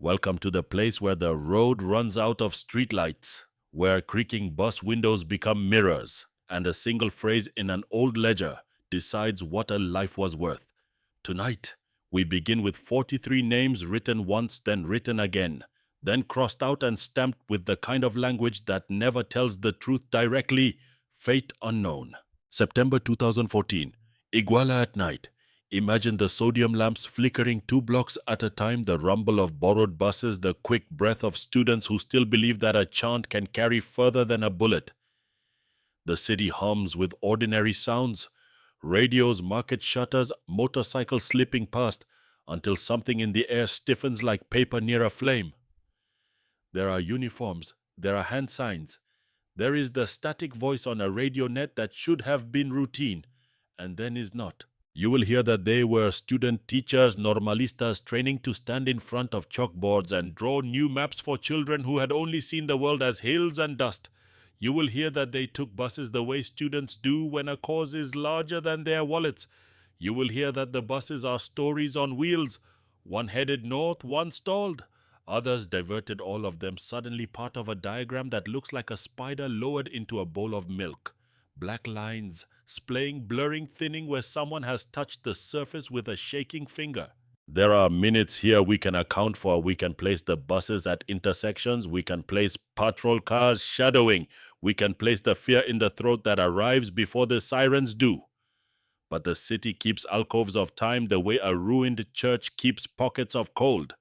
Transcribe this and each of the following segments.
Welcome to the place where the road runs out of streetlights, where creaking bus windows become mirrors, and a single phrase in an old ledger decides what a life was worth. Tonight, we begin with 43 names written once, then written again, then crossed out and stamped with the kind of language that never tells the truth directly, fate unknown. September 2014, Iguala at night. Imagine the sodium lamps flickering 2 blocks at a time, the rumble of borrowed buses, the quick breath of students who still believe that a chant can carry further than a bullet. The city hums with ordinary sounds, radios, market shutters, motorcycles slipping past, until something in the air stiffens like paper near a flame. There are uniforms, there are hand signs. There is the static voice on a radio net that should have been routine, and then is not. You will hear that they were student teachers, normalistas, training to stand in front of chalkboards and draw new maps for children who had only seen the world as hills and dust. You will hear that they took buses the way students do when a cause is larger than their wallets. You will hear that the buses are stories on wheels, one headed north, one stalled. Others diverted, all of them suddenly part of a diagram that looks like a spider lowered into a bowl of milk. Black lines, splaying, blurring, thinning where someone has touched the surface with a shaking finger. There are minutes here we can account for. We can place the buses at intersections. We can place patrol cars shadowing. We can place the fear in the throat that arrives before the sirens do. But the city keeps alcoves of time the way a ruined church keeps pockets of cold.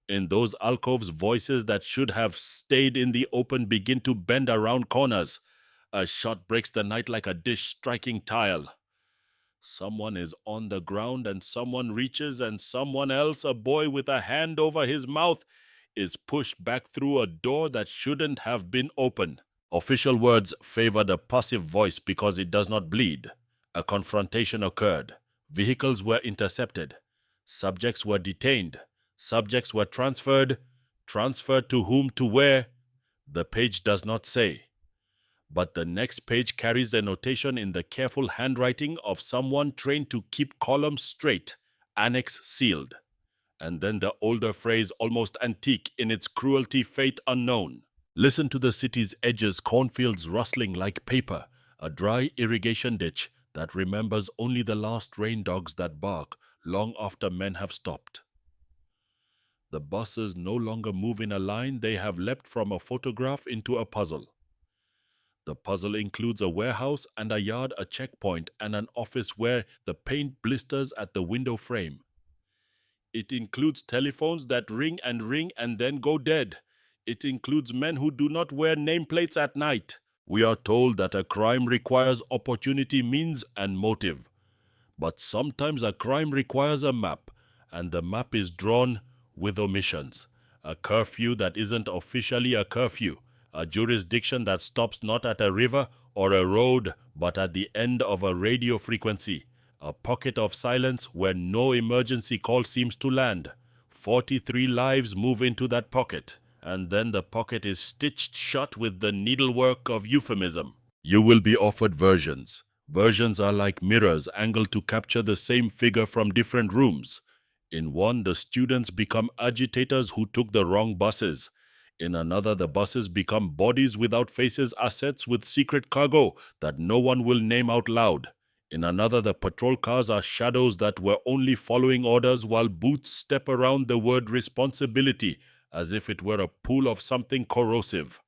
In those alcoves, voices that should have stayed in the open begin to bend around corners. A shot breaks the night like a dish striking tile. Someone is on the ground and someone reaches, and someone else, a boy with a hand over his mouth, is pushed back through a door that shouldn't have been open. Official words favor the passive voice because it does not bleed. A confrontation occurred. Vehicles were intercepted. Subjects were detained. Subjects were transferred. Transferred to whom, to where? The page does not say. But the next page carries the notation in the careful handwriting of someone trained to keep columns straight, annex sealed. And then the older phrase, almost antique in its cruelty, fate unknown. Listen to the city's edges, cornfields rustling like paper, a dry irrigation ditch that remembers only the last rain dogs that bark long after men have stopped. The buses no longer move in a line, they have leapt from a photograph into a puzzle. The puzzle includes a warehouse and a yard, a checkpoint, and an office where the paint blisters at the window frame. It includes telephones that ring and then go dead. It includes men who do not wear nameplates at night. We are told that a crime requires opportunity, means, and motive. But sometimes a crime requires a map, and the map is drawn with omissions. A curfew that isn't officially a curfew. A jurisdiction that stops not at a river or a road, but at the end of a radio frequency. A pocket of silence where no emergency call seems to land. 43 lives move into that pocket, and then the pocket is stitched shut with the needlework of euphemism. You will be offered versions. Versions are like mirrors angled to capture the same figure from different rooms. In one, the students become agitators who took the wrong buses. In another, the buses become bodies without faces, assets with secret cargo that no one will name out loud. In another, the patrol cars are shadows that were only following orders, while boots step around the word responsibility as if it were a pool of something corrosive.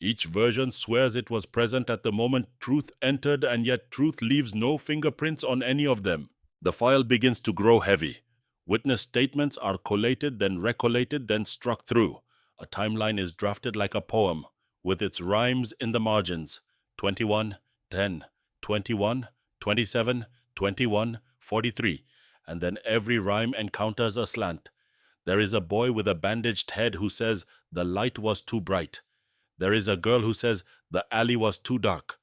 Each version swears it was present at the moment truth entered, and yet truth leaves no fingerprints on any of them. The file begins to grow heavy. Witness statements are collated, then recollated, then struck through. A timeline is drafted like a poem, with its rhymes in the margins. 21, 10, 21, 27, 21, 43. And then every rhyme encounters a slant. There is a boy with a bandaged head who says, the light was too bright. There is a girl who says, the alley was too dark.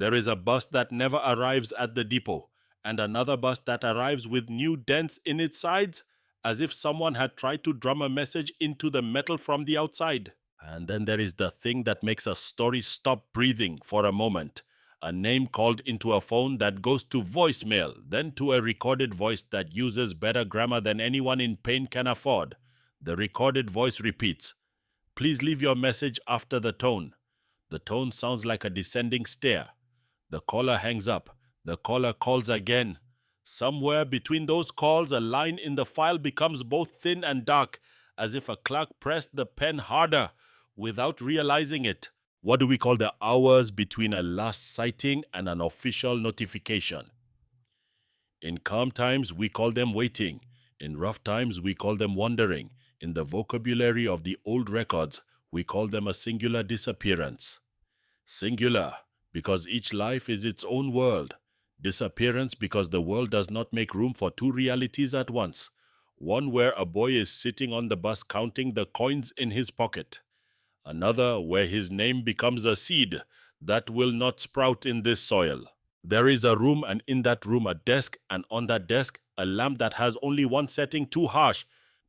There is a bus that never arrives at the depot, and another bus that arrives with new dents in its sides, as if someone had tried to drum a message into the metal from the outside. And then there is the thing that makes a story stop breathing for a moment. A name called into a phone that goes to voicemail, then to a recorded voice that uses better grammar than anyone in pain can afford. The recorded voice repeats, "Please leave your message after the tone." The tone sounds like a descending stair. The caller hangs up. The caller calls again. Somewhere between those calls, a line in the file becomes both thin and dark, as if a clerk pressed the pen harder without realizing it. What do we call the hours between a last sighting and an official notification? In calm times, we call them waiting. In rough times, we call them wandering. In the vocabulary of the old records, we call them a singular disappearance. Singular, because each life is its own world. Disappearance, because the world does not make room for two realities at once. One where a boy is sitting on the bus counting the coins in his pocket. Another where his name becomes a seed that will not sprout in this soil. There is a room, and in that room a desk, and on that desk a lamp that has only one setting too harsh.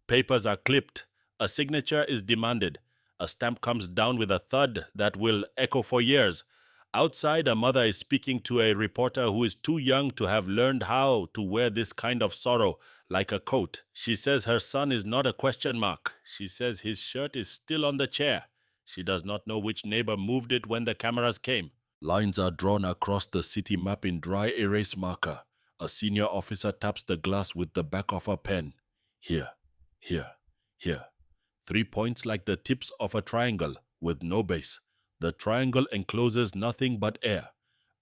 Papers are clipped. A signature is demanded. A stamp comes down with a thud that will echo for years. Outside, a mother is speaking to a reporter who is too young to have learned how to wear this kind of sorrow like a coat. She says her son is not a question mark. She says his shirt is still on the chair. She does not know which neighbor moved it when the cameras came. Lines are drawn across the city map in dry erase marker. A senior officer taps the glass with the back of a pen. Here, here, here. 3 points like the tips of a triangle with no base. The triangle encloses nothing but air.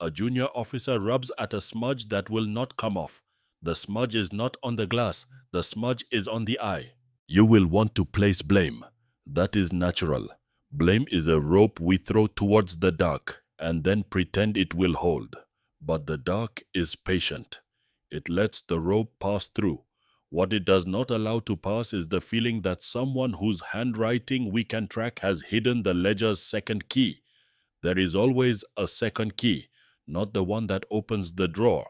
A junior officer rubs at a smudge that will not come off. The smudge is not on the glass. The smudge is on the eye. You will want to place blame. That is natural. Blame is a rope we throw towards the dark and then pretend it will hold. But the dark is patient. It lets the rope pass through. What it does not allow to pass is the feeling that someone whose handwriting we can track has hidden the ledger's second key. There is always a second key, not the one that opens the drawer,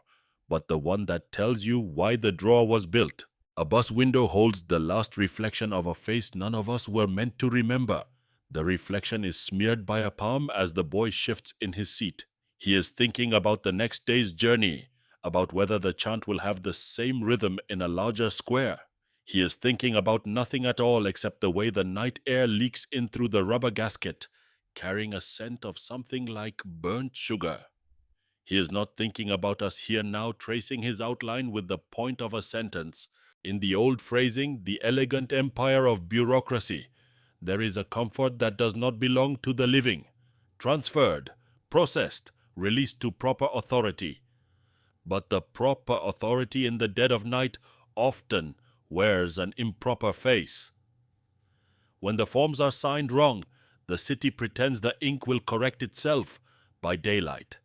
but the one that tells you why the drawer was built. A bus window holds the last reflection of a face none of us were meant to remember. The reflection is smeared by a palm as the boy shifts in his seat. He is thinking about the next day's journey, about whether the chant will have the same rhythm in a larger square. He is thinking about nothing at all except the way the night air leaks in through the rubber gasket, carrying a scent of something like burnt sugar. He is not thinking about us here now, tracing his outline with the point of a sentence. In the old phrasing, the elegant empire of bureaucracy, there is a comfort that does not belong to the living. Transferred, processed, released to proper authority. But the proper authority in the dead of night often wears an improper face. When the forms are signed wrong, the city pretends the ink will correct itself by daylight.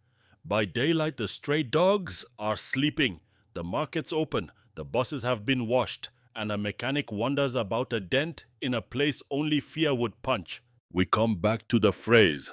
By daylight, the stray dogs are sleeping, the markets open, the buses have been washed, and a mechanic wanders about a dent in a place only fear would punch. We come back to the phrase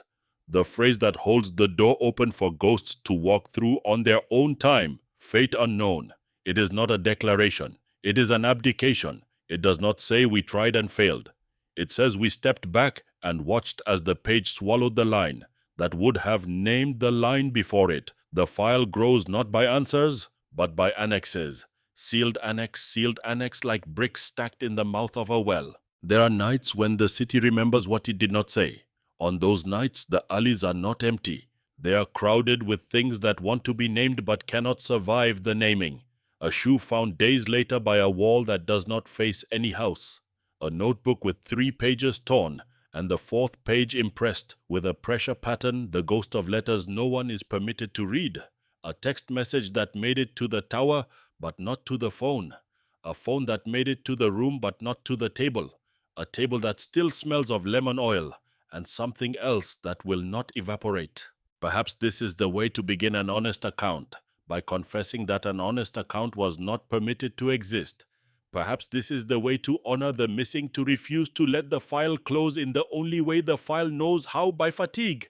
that holds the door open for ghosts to walk through on their own time, fate unknown. It is not a declaration. It is an abdication. It does not say we tried and failed. It says we stepped back and watched as the page swallowed the line that would have named the line before it. The file grows not by answers, but by annexes. Sealed annex like bricks stacked in the mouth of a well. There are nights when the city remembers what it did not say. On those nights, the alleys are not empty. They are crowded with things that want to be named but cannot survive the naming. A shoe found days later by a wall that does not face any house. A notebook with 3 pages torn, and the 4th page impressed with a pressure pattern, the ghost of letters no one is permitted to read. A text message that made it to the tower but not to the phone. A phone that made it to the room but not to the table. A table that still smells of lemon oil, and something else that will not evaporate. Perhaps this is the way to begin an honest account, by confessing that an honest account was not permitted to exist. Perhaps this is the way to honor the missing, to refuse to let the file close in the only way the file knows how, by fatigue.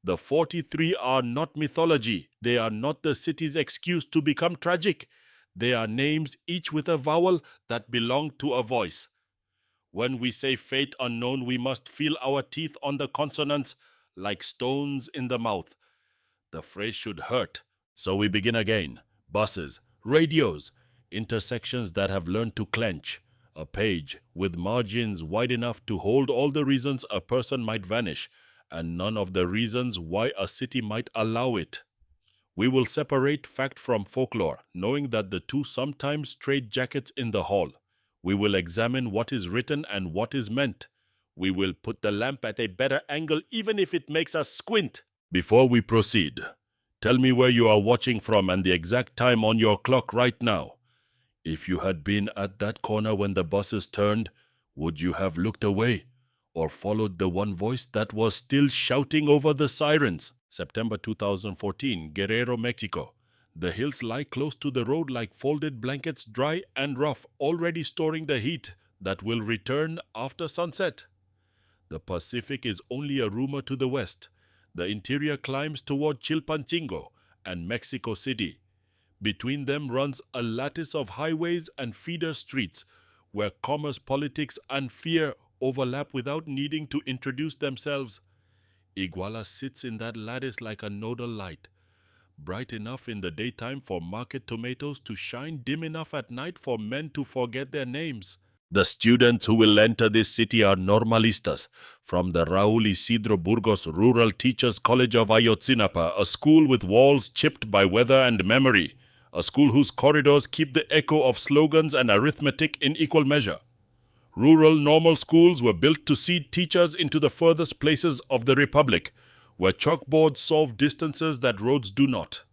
The 43 are not mythology. They are not the city's excuse to become tragic. They are names, each with a vowel that belong to a voice. When we say fate unknown, we must feel our teeth on the consonants like stones in the mouth. The phrase should hurt. So we begin again. Buses, radios, intersections that have learned to clench. A page with margins wide enough to hold all the reasons a person might vanish, and none of the reasons why a city might allow it. We will separate fact from folklore, knowing that the two sometimes trade jackets in the hall. We will examine what is written and what is meant. We will put the lamp at a better angle even if it makes us squint. Before we proceed, tell me where you are watching from and the exact time on your clock right now. If you had been at that corner when the buses turned, would you have looked away or followed the one voice that was still shouting over the sirens? September 2014, Guerrero, Mexico. The hills lie close to the road like folded blankets, dry and rough, already storing the heat that will return after sunset. The Pacific is only a rumor to the west. The interior climbs toward Chilpancingo and Mexico City. Between them runs a lattice of highways and feeder streets where commerce, politics, and fear overlap without needing to introduce themselves. Iguala sits in that lattice like a nodal light, bright enough in the daytime for market tomatoes to shine dim enough at night for men to forget their names. The students who will enter this city are normalistas from the Raúl Isidro Burgos Rural Teachers College of Ayotzinapa, a school with walls chipped by weather and memory, a school whose corridors keep the echo of slogans and arithmetic in equal measure. Rural normal schools were built to seed teachers into the furthest places of the Republic, where chalkboards solve distances that roads do not.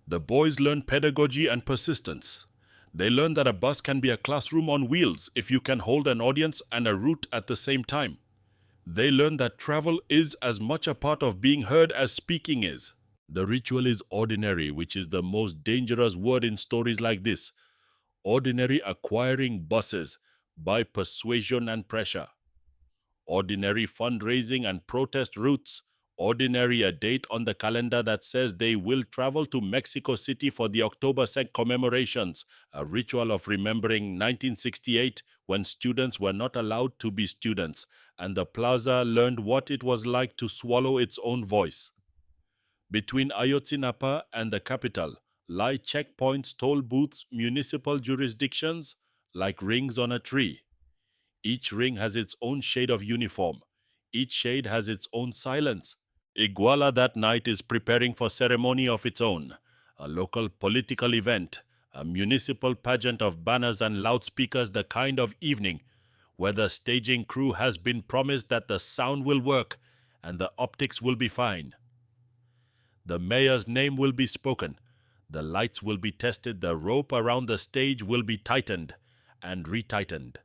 The boys learn pedagogy and persistence. They learn that a bus can be a classroom on wheels if you can hold an audience and a route at the same time. They learn that travel is as much a part of being heard as speaking is. The ritual is ordinary, which is the most dangerous word in stories like this. Ordinary acquiring buses by persuasion and pressure. Ordinary fundraising and protest routes. Ordinary a date on the calendar that says they will travel to Mexico City for the October 2nd commemorations, a ritual of remembering 1968 when students were not allowed to be students, and the plaza learned what it was like to swallow its own voice. Between Ayotzinapa and the capital lie checkpoints, toll booths, municipal jurisdictions, like rings on a tree. Each ring has its own shade of uniform. Each shade has its own silence. Iguala that night is preparing for ceremony of its own, a local political event, a municipal pageant of banners and loudspeakers, the kind of evening where the staging crew has been promised that the sound will work and the optics will be fine. The mayor's name will be spoken, the lights will be tested, the rope around the stage will be tightened and retightened.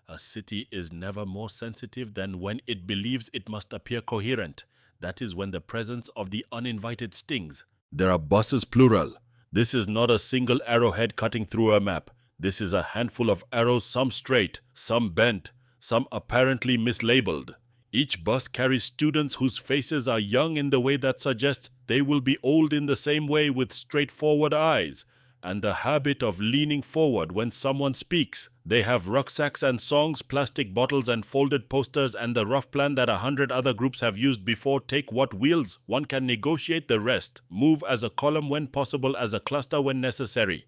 A city is never more sensitive than when it believes it must appear coherent. That is when the presence of the uninvited stings. There are buses plural. This is not a single arrowhead cutting through a map. This is a handful of arrows, some straight, some bent, some apparently mislabeled. Each bus carries students whose faces are young in the way that suggests they will be old in the same way, with straightforward eyes and the habit of leaning forward when someone speaks. They have rucksacks and songs, plastic bottles and folded posters, and the rough plan that 100 other groups have used before. Take what wheels, one can negotiate the rest. Move as a column when possible, as a cluster when necessary.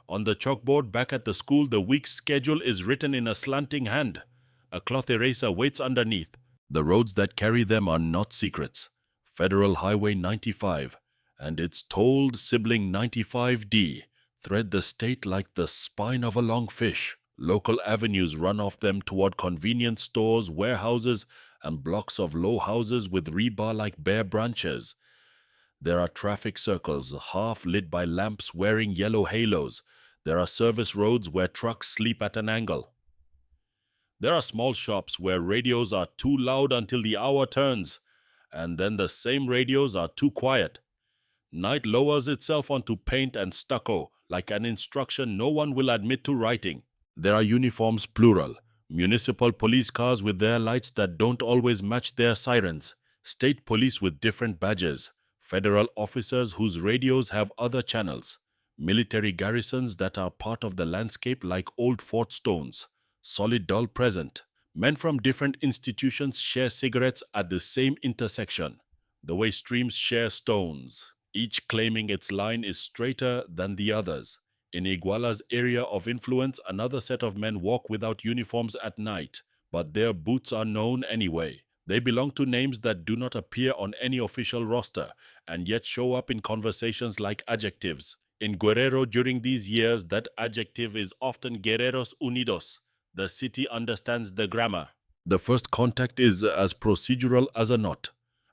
On the chalkboard back at the school, the week's schedule is written in a slanting hand. A cloth eraser waits underneath. The roads that carry them are not secrets. Federal Highway 95 and its tolled sibling 95D thread the state like the spine of a long fish. Local avenues run off them toward convenience stores, warehouses, and blocks of low houses with rebar like bare branches. There are traffic circles half lit by lamps wearing yellow halos. There are service roads where trucks sleep at an angle. There are small shops where radios are too loud until the hour turns, and then the same radios are too quiet. Night lowers itself onto paint and stucco, like an instruction no one will admit to writing. There are uniforms plural, municipal police cars with their lights that don't always match their sirens, state police with different badges, federal officers whose radios have other channels, military garrisons that are part of the landscape like old fort stones, solid dull present. Men from different institutions share cigarettes at the same intersection, the way streams share stones. Each claiming its line is straighter than the others. In Iguala's area of influence, another set of men walk without uniforms at night, but their boots are known anyway. They belong to names that do not appear on any official roster, and yet show up in conversations like adjectives. In Guerrero during these years, that adjective is often Guerreros Unidos. The city understands the grammar. The first contact is as procedural as a knot.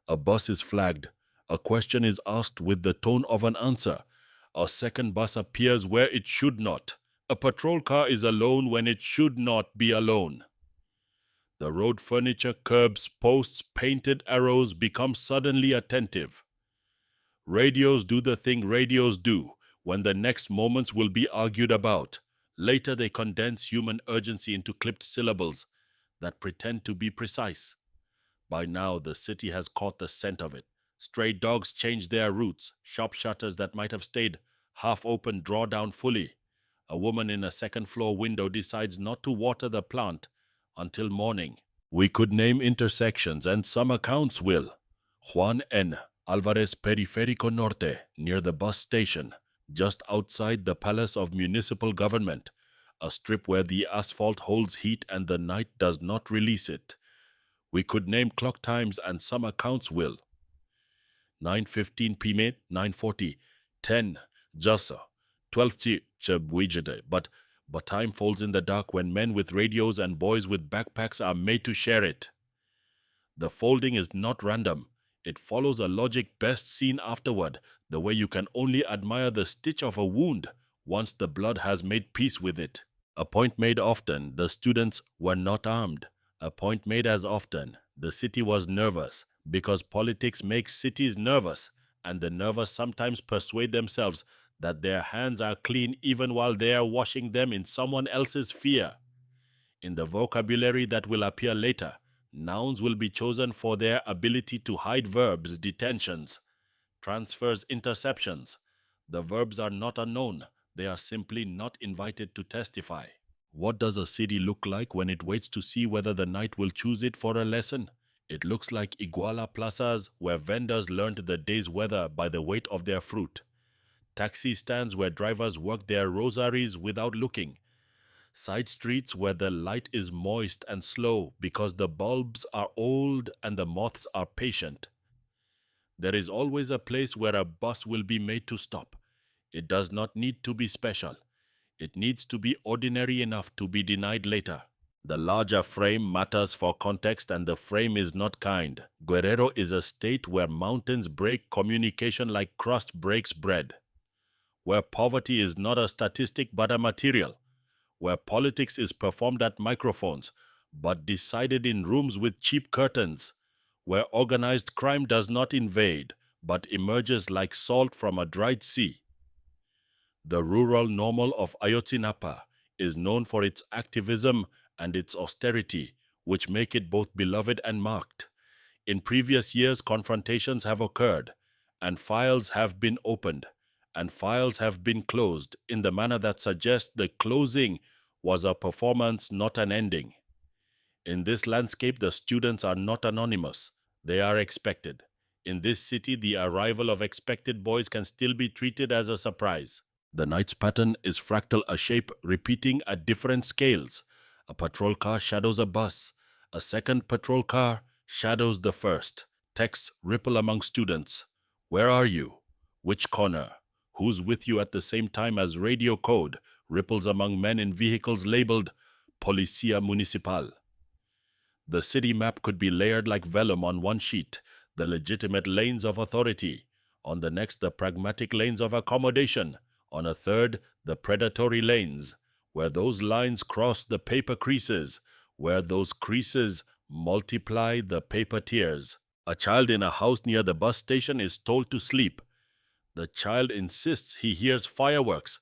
A bus is flagged. A question is asked with the tone of an answer. A second bus appears where it should not. A patrol car is alone when it should not be alone. The road furniture, curbs, posts, painted arrows become suddenly attentive. Radios do the thing radios do when the next moments will be argued about. Later they condense human urgency into clipped syllables that pretend to be precise. By now the city has caught the scent of it. Stray dogs change their routes. Shop shutters that might have stayed half open draw down fully. A woman in a second-floor window decides not to water the plant until morning. We could name intersections, and some accounts will. Juan N. Alvarez Periférico Norte, near the bus station, just outside the Palace of Municipal Government, a strip where the asphalt holds heat and the night does not release it. We could name clock times, and some accounts will. 9:15 p.m., 9:40, 10, Jasa, 12 Chebwijede. But time falls in the dark when men with radios and boys with backpacks are made to share it. The folding is not random. It follows a logic best seen afterward, the way you can only admire the stitch of a wound once the blood has made peace with it. A point made often, the students were not armed. A point made as often, the city was nervous, because politics makes cities nervous, and the nervous sometimes persuade themselves that their hands are clean even while they are washing them in someone else's fear. In the vocabulary that will appear later, nouns will be chosen for their ability to hide verbs, detentions, transfers, interceptions. The verbs are not unknown, they are simply not invited to testify. What does a city look like when it waits to see whether the night will choose it for a lesson? It looks like Iguala plazas where vendors learned the day's weather by the weight of their fruit. Taxi stands where drivers work their rosaries without looking. Side streets where the light is moist and slow because the bulbs are old and the moths are patient. There is always a place where a bus will be made to stop. It does not need to be special. It needs to be ordinary enough to be denied later. The larger frame matters for context, and the frame is not kind. Guerrero is a state where mountains break communication like crust breaks bread. Where poverty is not a statistic but a material. Where politics is performed at microphones, but decided in rooms with cheap curtains. Where organized crime does not invade, but emerges like salt from a dried sea. The rural normal of Ayotzinapa is known for its activism and its austerity, which make it both beloved and marked. In previous years, confrontations have occurred, and files have been opened, and files have been closed in the manner that suggests the closing was a performance, not an ending. In this landscape, the students are not anonymous. They are expected. In this city, the arrival of expected boys can still be treated as a surprise. The night's pattern is fractal, a shape repeating at different scales. A patrol car shadows a bus. A second patrol car shadows the first. Texts ripple among students. Where are you? Which corner? Who's with you at the same time as radio code ripples among men in vehicles labeled Policia Municipal. The city map could be layered like vellum on one sheet, the legitimate lanes of authority. On the next, the pragmatic lanes of accommodation. On a third, the predatory lanes, where those lines cross the paper creases, where those creases multiply the paper tears. A child in a house near the bus station is told to sleep. The child insists he hears fireworks.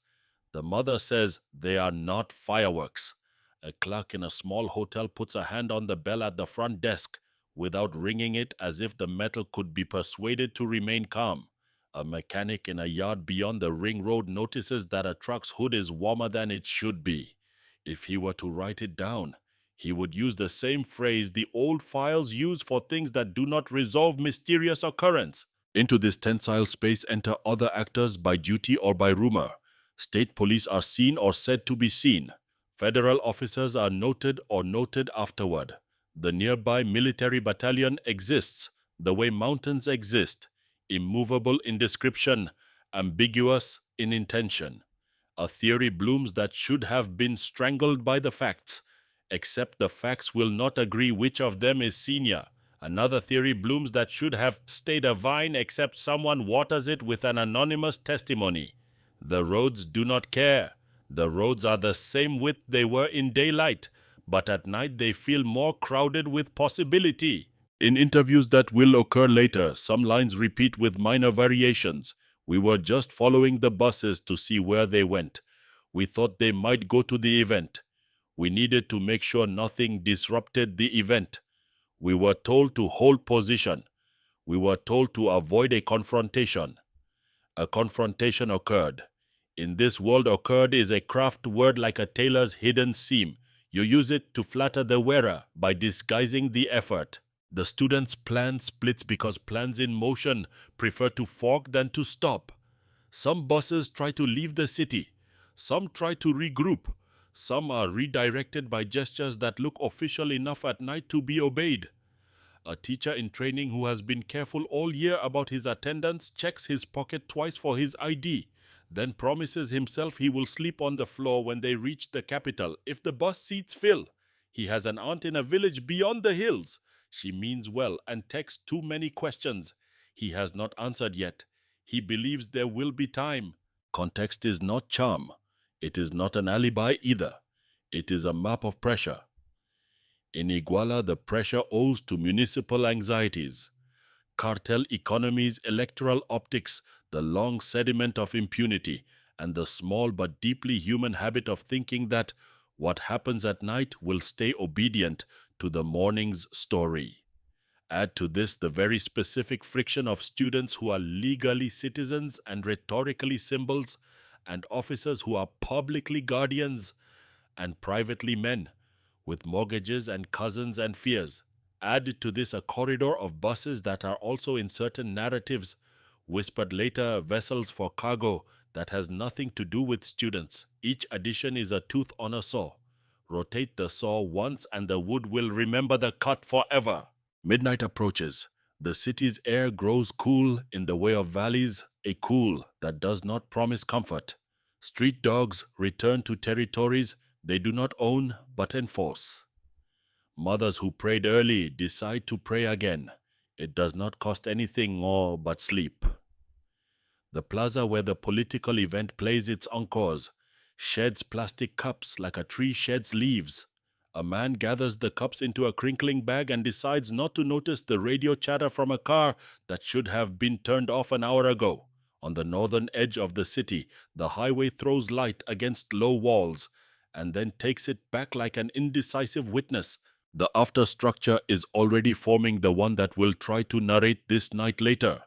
The mother says they are not fireworks. A clerk in a small hotel puts a hand on the bell at the front desk without ringing it, as if the metal could be persuaded to remain calm. A mechanic in a yard beyond the ring road notices that a truck's hood is warmer than it should be. If he were to write it down, he would use the same phrase the old files use for things that do not resolve mysterious occurrence. Into this tensile space enter other actors by duty or by rumor. State police are seen or said to be seen. Federal officers are noted or noted afterward. The nearby military battalion exists, the way mountains exist, immovable in description, ambiguous in intention. A theory blooms that should have been strangled by the facts, except the facts will not agree which of them is senior. Another theory blooms that should have stayed a vine, except someone waters it with an anonymous testimony. The roads do not care. The roads are the same width they were in daylight, but at night they feel more crowded with possibility. In interviews that will occur later, some lines repeat with minor variations. We were just following the buses to see where they went. We thought they might go to the event. We needed to make sure nothing disrupted the event. We were told to hold position. We were told to avoid a confrontation. A confrontation occurred. In this world, occurred is a craft word like a tailor's hidden seam. You use it to flatter the wearer by disguising the effort. The student's plan splits because plans in motion prefer to fork than to stop. Some buses try to leave the city. Some try to regroup. Some are redirected by gestures that look official enough at night to be obeyed. A teacher in training who has been careful all year about his attendance checks his pocket twice for his ID, then promises himself he will sleep on the floor when they reach the capital if the bus seats fill. He has an aunt in a village beyond the hills. She means well and texts too many questions. He has not answered yet. He believes there will be time. Context is not charm. It is not an alibi either. It is a map of pressure. In Iguala, the pressure owes to municipal anxieties, cartel economies, electoral optics, the long sediment of impunity, and the small but deeply human habit of thinking that what happens at night will stay obedient to the morning's story. Add to this the very specific friction of students who are legally citizens and rhetorically symbols, and officers who are publicly guardians and privately men, with mortgages and cousins and fears. Add to this a corridor of buses that are also in certain narratives, whispered later vessels for cargo, that has nothing to do with students. Each addition is a tooth on a saw. Rotate the saw once and the wood will remember the cut forever. Midnight approaches. The city's air grows cool in the way of valleys, a cool that does not promise comfort. Street dogs return to territories they do not own but enforce. Mothers who prayed early decide to pray again. It does not cost anything more but sleep. The plaza where the political event plays its encores sheds plastic cups like a tree sheds leaves. A man gathers the cups into a crinkling bag and decides not to notice the radio chatter from a car that should have been turned off an hour ago. On the northern edge of the city, the highway throws light against low walls and then takes it back like an indecisive witness. The afterstructure is already forming the one that will try to narrate this night later.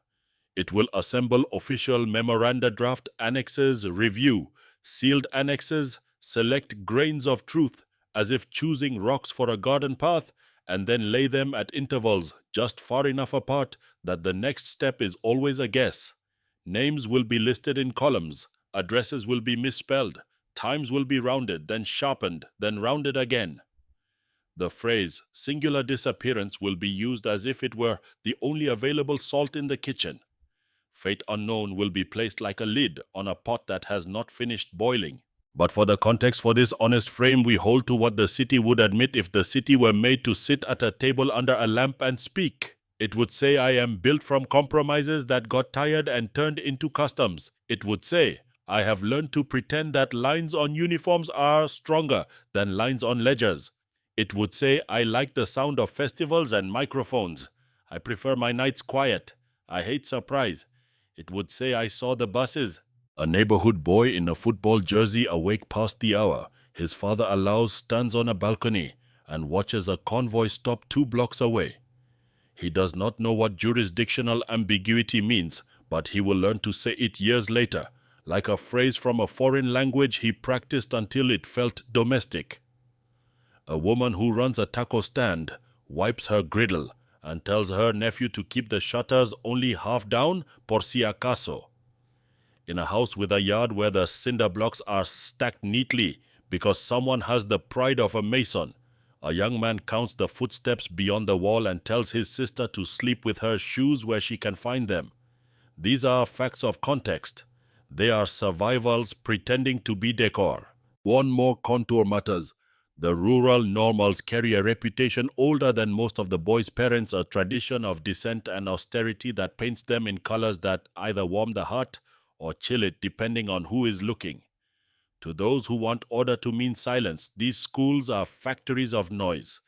It will assemble official memoranda draft annexes, review, sealed annexes, select grains of truth as if choosing rocks for a garden path, and then lay them at intervals just far enough apart that the next step is always a guess. Names will be listed in columns, addresses will be misspelled, times will be rounded, then sharpened, then rounded again. The phrase singular disappearance will be used as if it were the only available salt in the kitchen. Fate unknown will be placed like a lid on a pot that has not finished boiling. But for the context for this honest frame, we hold to what the city would admit if the city were made to sit at a table under a lamp and speak. It would say, I am built from compromises that got tired and turned into customs. It would say, I have learned to pretend that lines on uniforms are stronger than lines on ledgers. It would say, I like the sound of festivals and microphones. I prefer my nights quiet. I hate surprise. It would say, I saw the buses. A neighborhood boy in a football jersey awake past the hour. His father allows stands on a balcony and watches a convoy stop 2 blocks away. He does not know what jurisdictional ambiguity means, but he will learn to say it years later, like a phrase from a foreign language he practiced until it felt domestic. A woman who runs a taco stand wipes her griddle and tells her nephew to keep the shutters only half down por si acaso. In a house with a yard where the cinder blocks are stacked neatly because someone has the pride of a mason, a young man counts the footsteps beyond the wall and tells his sister to sleep with her shoes where she can find them. These are facts of context. They are survivals pretending to be decor. One more contour matters. The rural normals carry a reputation older than most of the boys' parents, a tradition of dissent and austerity that paints them in colors that either warm the heart or chill it depending on who is looking. To those who want order to mean silence, these schools are factories of noise.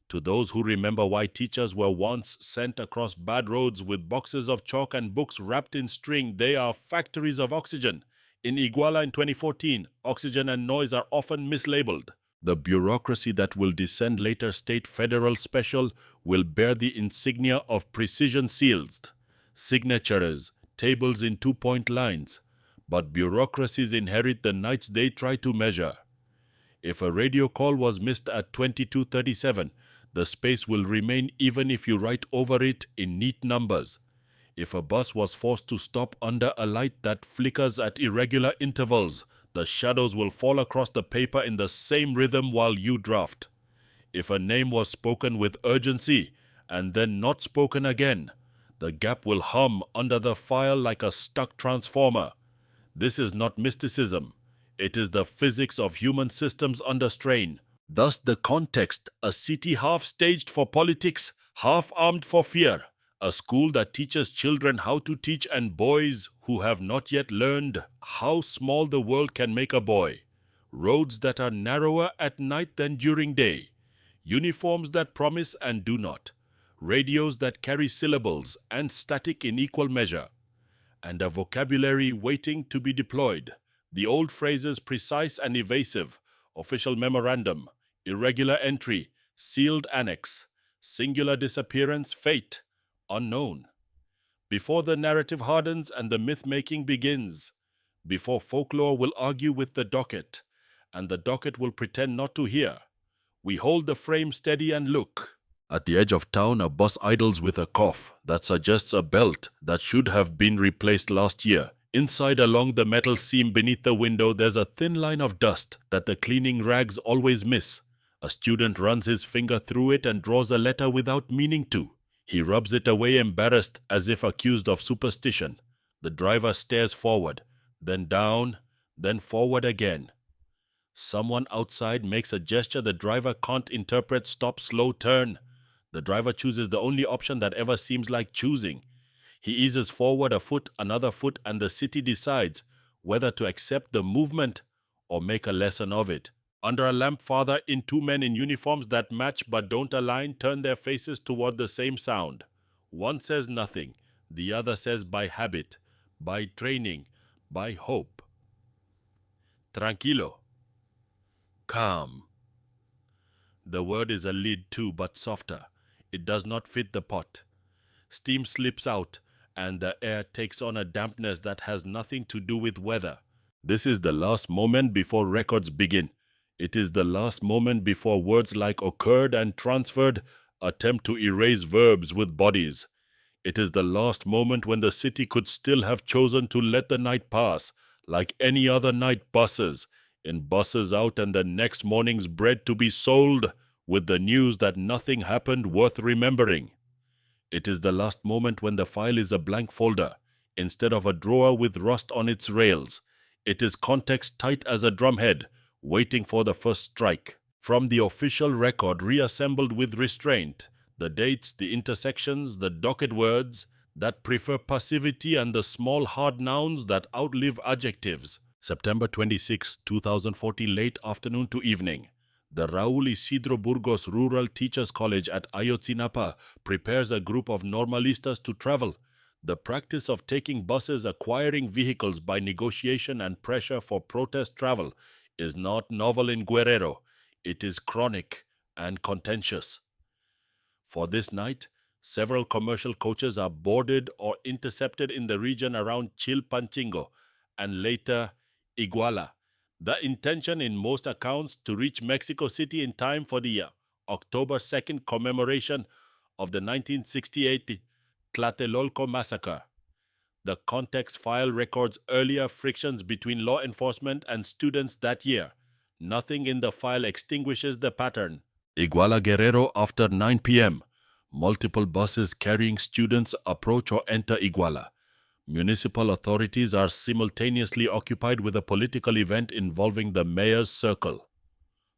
To those who remember why teachers were once sent across bad roads with boxes of chalk and books wrapped in string, they are factories of oxygen. In Iguala in 2014, oxygen and noise are often mislabeled. The bureaucracy that will descend later state federal special will bear the insignia of precision seals, signatures, tables in 2-point lines. But bureaucracies inherit the nights they try to measure. If a radio call was missed at 22:37, the space will remain even if you write over it in neat numbers. If a bus was forced to stop under a light that flickers at irregular intervals, the shadows will fall across the paper in the same rhythm while you draft. If a name was spoken with urgency and then not spoken again, the gap will hum under the file like a stuck transformer. This is not mysticism. It is the physics of human systems under strain. Thus the context, a city half staged for politics, half armed for fear. A school that teaches children how to teach and boys who have not yet learned how small the world can make a boy. Roads that are narrower at night than during day. Uniforms that promise and do not. Radios that carry syllables and static in equal measure. And a vocabulary waiting to be deployed. The old phrases precise and evasive, official memorandum, irregular entry, sealed annex, singular disappearance, fate, unknown. Before the narrative hardens and the myth-making begins, before folklore will argue with the docket, and the docket will pretend not to hear, we hold the frame steady and look. At the edge of town, a bus idles with a cough that suggests a belt that should have been replaced last year. Inside, along the metal seam beneath the window, there's a thin line of dust that the cleaning rags always miss. A student runs his finger through it and draws a letter without meaning to. He rubs it away embarrassed as if accused of superstition. The driver stares forward, then down, then forward again. Someone outside makes a gesture the driver can't interpret. Stop, slow, turn. The driver chooses the only option that ever seems like choosing. He eases forward a foot, another foot, and the city decides whether to accept the movement or make a lesson of it. Under a lamp farther in, two men in uniforms that match but don't align turn their faces toward the same sound. One says nothing. The other says by habit, by training, by hope. Tranquilo. Calm. The word is a lid too, but softer. It does not fit the pot. Steam slips out, and the air takes on a dampness that has nothing to do with weather. This is the last moment before records begin. It is the last moment before words like occurred and transferred attempt to erase verbs with bodies. It is the last moment when the city could still have chosen to let the night pass, like any other night buses, in buses out and the next morning's bread to be sold, with the news that nothing happened worth remembering. It is the last moment when the file is a blank folder, instead of a drawer with rust on its rails. It is context tight as a drumhead, waiting for the first strike. From the official record reassembled with restraint, the dates, the intersections, the docket words that prefer passivity and the small hard nouns that outlive adjectives. September 26, 2014, late afternoon to evening. The Raúl Isidro Burgos Rural Teachers College at Ayotzinapa prepares a group of normalistas to travel. The practice of taking buses, acquiring vehicles by negotiation and pressure for protest travel is not novel in Guerrero. It is chronic and contentious. For this night, several commercial coaches are boarded or intercepted in the region around Chilpancingo and later Iguala. The intention in most accounts to reach Mexico City in time for the October 2nd commemoration of the 1968 Tlatelolco massacre. The context file records earlier frictions between law enforcement and students that year. Nothing in the file extinguishes the pattern. Iguala Guerrero after 9 p.m. Multiple buses carrying students approach or enter Iguala. Municipal authorities are simultaneously occupied with a political event involving the mayor's circle.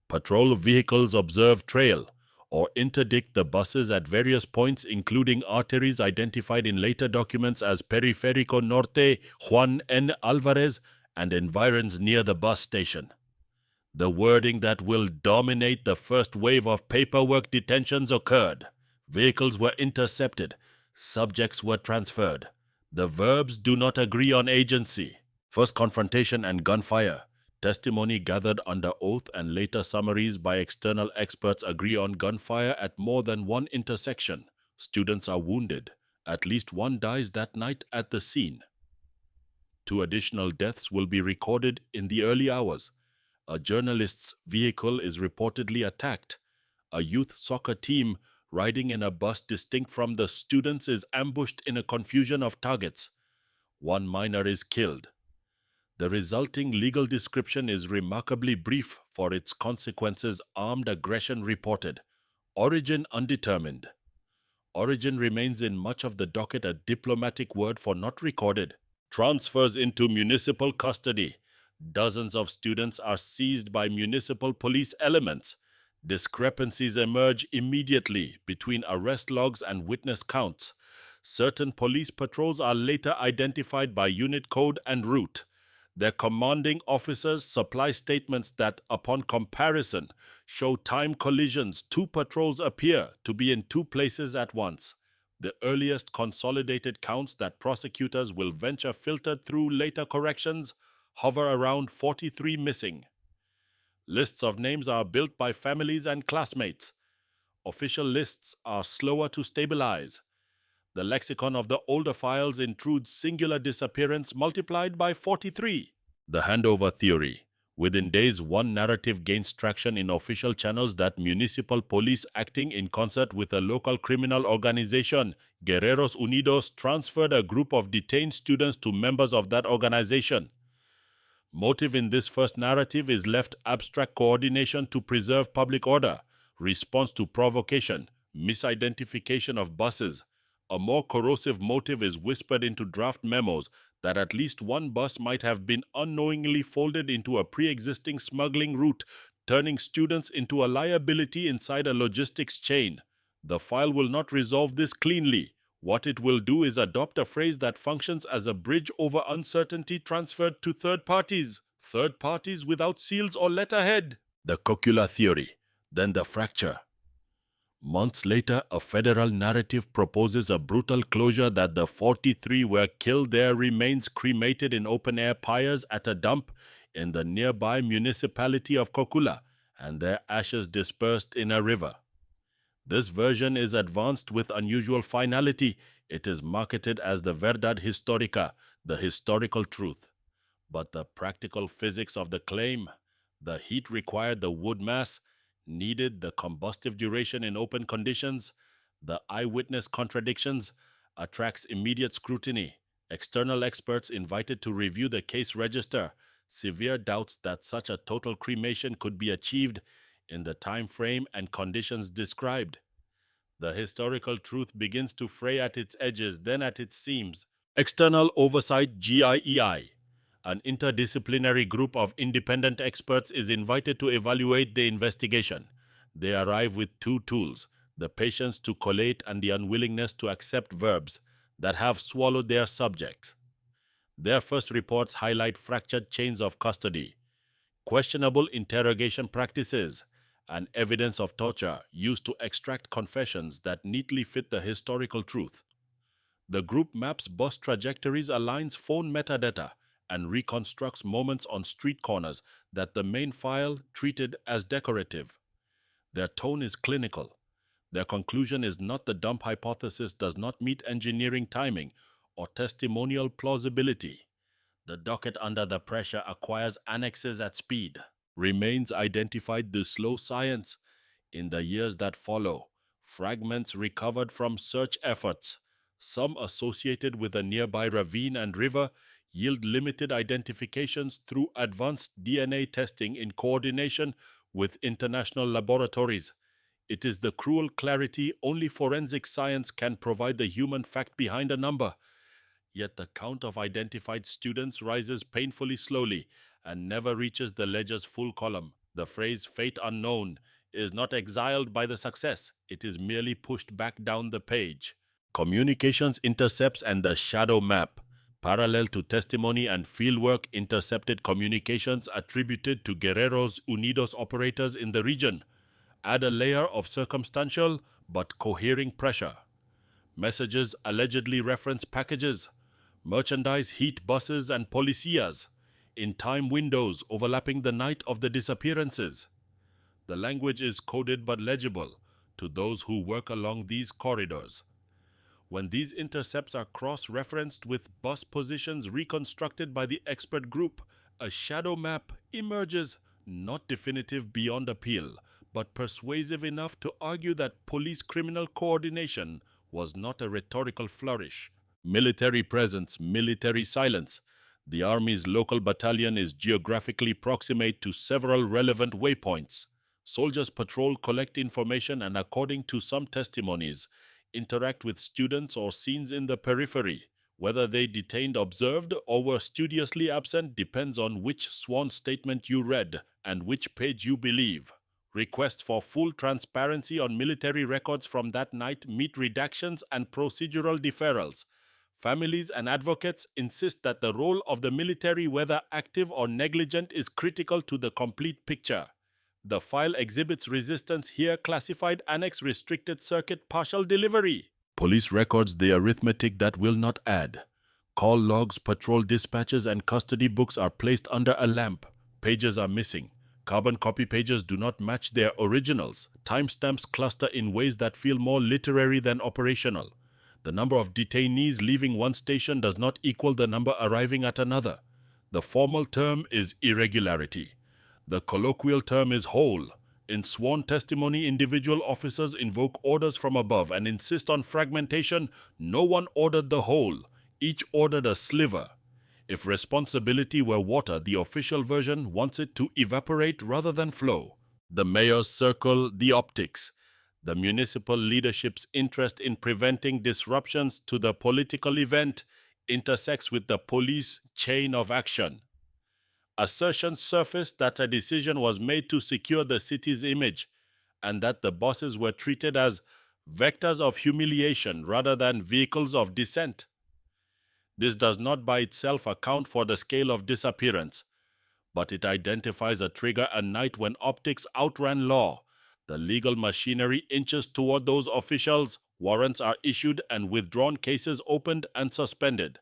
Patrol vehicles observe trail or interdict the buses at various points, including arteries identified in later documents as Periférico Norte Juan N. Alvarez and environs near the bus station. The wording that will dominate the first wave of paperwork detentions occurred. Vehicles were intercepted. Subjects were transferred. The verbs do not agree on agency. First confrontation and gunfire. Testimony gathered under oath and later summaries by external experts agree on gunfire at more than one intersection. Students are wounded. At least one dies that night at the scene. 2 additional deaths will be recorded in the early hours. A journalist's vehicle is reportedly attacked. A youth soccer team riding in a bus distinct from the students is ambushed in a confusion of targets. 1 minor is killed. The resulting legal description is remarkably brief for its consequences. Armed aggression reported. Origin undetermined. Origin remains in much of the docket a diplomatic word for not recorded. Transfers into municipal custody. Dozens of students are seized by municipal police elements. Discrepancies emerge immediately between arrest logs and witness counts. Certain police patrols are later identified by unit code and route. Their commanding officers supply statements that, upon comparison, show time collisions. 2 patrols appear to be in 2 places at once. The earliest consolidated counts that prosecutors will venture filtered through later corrections hover around 43 missing. Lists of names are built by families and classmates. Official lists are slower to stabilize. The lexicon of the older files intrudes singular disappearance multiplied by 43. The handover theory. Within days, one narrative gains traction in official channels that municipal police acting in concert with a local criminal organization, Guerreros Unidos, transferred a group of detained students to members of that organization. Motive in this first narrative is left abstract coordination to preserve public order, response to provocation, misidentification of buses. A more corrosive motive is whispered into draft memos that at least one bus might have been unknowingly folded into a pre-existing smuggling route, turning students into a liability inside a logistics chain. The file will not resolve this cleanly. What it will do is adopt a phrase that functions as a bridge over uncertainty transferred to third parties without seals or letterhead. The cocula theory, then the fracture. Months later, a federal narrative proposes a brutal closure that the 43 were killed, their remains cremated in open-air pyres at a dump in the nearby municipality of Cocula, and their ashes dispersed in a river. This version is advanced with unusual finality. It is marketed as the Verdad Histórica, the historical truth. But the practical physics of the claim, the heat required, the wood mass needed, the combustive duration in open conditions, the eyewitness contradictions, attracts immediate scrutiny. External experts invited to review the case register severe doubts that such a total cremation could be achieved in the time frame and conditions described. The historical truth begins to fray at its edges, then at its seams. External oversight GIEI. An interdisciplinary group of independent experts is invited to evaluate the investigation. They arrive with 2 tools, the patience to collate and the unwillingness to accept verbs that have swallowed their subjects. Their first reports highlight fractured chains of custody, questionable interrogation practices, and evidence of torture used to extract confessions that neatly fit the historical truth. The group maps bus trajectories, aligns phone metadata, and reconstructs moments on street corners that the main file treated as decorative. Their tone is clinical. Their conclusion is not the dump hypothesis does not meet engineering timing or testimonial plausibility. The docket under the pressure acquires annexes at speed. Remains identified the slow science. In the years that follow, fragments recovered from search efforts, Some associated with a nearby ravine and river yield limited identifications through advanced DNA testing in coordination with international laboratories. It is the cruel clarity only forensic science can provide, the human fact behind a number. Yet the count of identified students rises painfully slowly and never reaches the ledger's full column. The phrase "fate unknown" is not exiled by the success, it is merely pushed back down the page. Communications intercepts and the shadow map. Parallel to testimony and fieldwork, intercepted communications attributed to Guerreros Unidos operators in the region add a layer of circumstantial but cohering pressure. Messages allegedly reference packages, merchandise, heat buses, and policias in time windows overlapping the night of the disappearances. The language is coded but legible to those who work along these corridors. When these intercepts are cross-referenced with bus positions reconstructed by the expert group, a shadow map emerges, not definitive beyond appeal, but persuasive enough to argue that police-criminal coordination was not a rhetorical flourish. Military presence, military silence. The Army's local battalion is geographically proximate to several relevant waypoints. Soldiers patrol, collect information, and according to some testimonies, interact with students or scenes in the periphery. Whether they detained, observed, or were studiously absent depends on which sworn statement you read and which page you believe. Requests for full transparency on military records from that night meet redactions and procedural deferrals. Families and advocates insist that the role of the military, whether active or negligent, is critical to the complete picture. The file exhibits resistance here: classified annex, restricted circuit, partial delivery. Police records, the arithmetic that will not add. Call logs, patrol dispatches, and custody books are placed under a lamp. Pages are missing. Carbon copy pages do not match their originals. Timestamps cluster in ways that feel more literary than operational. The number of detainees leaving one station does not equal the number arriving at another. The formal term is irregularity. The colloquial term is whole. In sworn testimony, individual officers invoke orders from above and insist on fragmentation. No one ordered the whole. Each ordered a sliver. If responsibility were water, the official version wants it to evaporate rather than flow. The mayor's circle, the optics. The municipal leadership's interest in preventing disruptions to the political event intersects with the police chain of action. Assertions surfaced that a decision was made to secure the city's image and that the bosses were treated as vectors of humiliation rather than vehicles of dissent. This does not by itself account for the scale of disappearance, but it identifies a trigger: a night when optics outran law. The legal machinery inches toward those officials, warrants are issued and withdrawn, cases opened and suspended.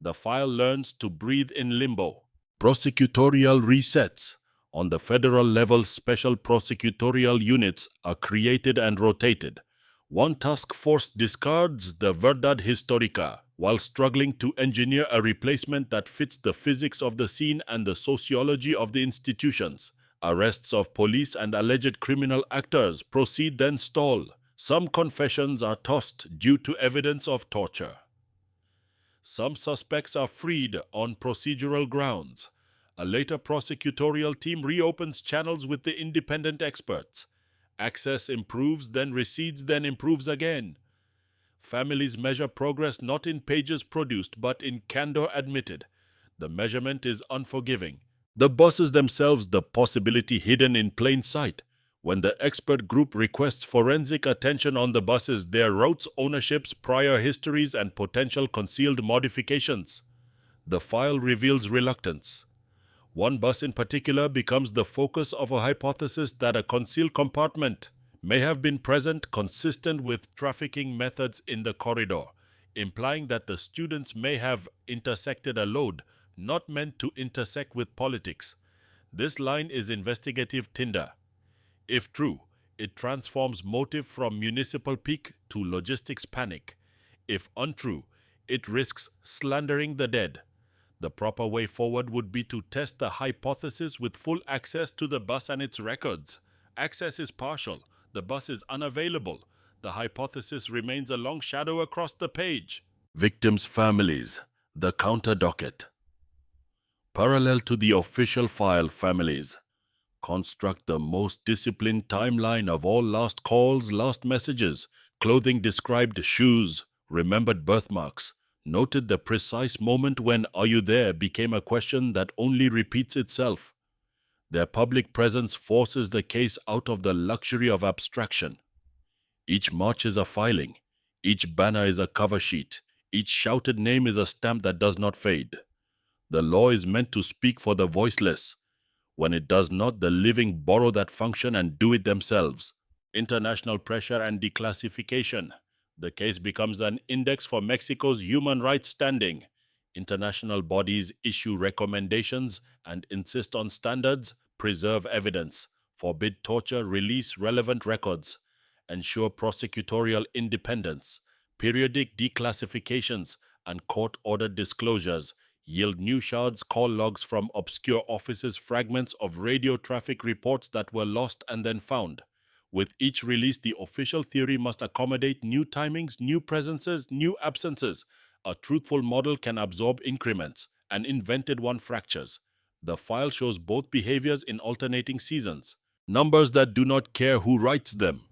The file learns to breathe in limbo. Prosecutorial resets. On the federal level, special prosecutorial units are created and rotated. One task force discards the verdad historica while struggling to engineer a replacement that fits the physics of the scene and the sociology of the institutions. Arrests of police and alleged criminal actors proceed, then stall. Some confessions are tossed due to evidence of torture. Some suspects are freed on procedural grounds. A later prosecutorial team reopens channels with the independent experts. Access improves, then recedes, then improves again. Families measure progress not in pages produced, but in candor admitted. The measurement is unforgiving. The bosses themselves, the possibility hidden in plain sight. When the expert group requests forensic attention on the buses, their routes, ownerships, prior histories, and potential concealed modifications, the file reveals reluctance. One bus in particular becomes the focus of a hypothesis that a concealed compartment may have been present consistent with trafficking methods in the corridor, implying that the students may have intersected a load not meant to intersect with politics. This line is investigative tinder. If true, it transforms motive from municipal pique to logistics panic. If untrue, it risks slandering the dead. The proper way forward would be to test the hypothesis with full access to the bus and its records. Access is partial. The bus is unavailable. the hypothesis remains a long shadow across the page. Victims' families, the counter docket. Parallel to the official file, families construct the most disciplined timeline of all last calls, last messages, clothing described shoes, remembered birthmarks, noted the precise moment when "are you there" became a question that only repeats itself. Their public presence forces the case out of the luxury of abstraction. Each march is a filing, each banner is a cover sheet, each shouted name is a stamp that does not fade. The law is meant to speak for the voiceless. When it does not, the living borrow that function and do it themselves. International pressure and declassification. The case becomes an index for Mexico's human rights standing. International bodies issue recommendations and insist on standards, preserve evidence, forbid torture, release relevant records, ensure prosecutorial independence. Periodic declassifications and court-ordered disclosures yield new shards, call logs from obscure offices, fragments of radio traffic reports that were lost and then found. With each release, the official theory must accommodate new timings, new presences, new absences. A truthful model can absorb increments. An invented one fractures. The file shows both behaviors in alternating seasons. Numbers that do not care who writes them.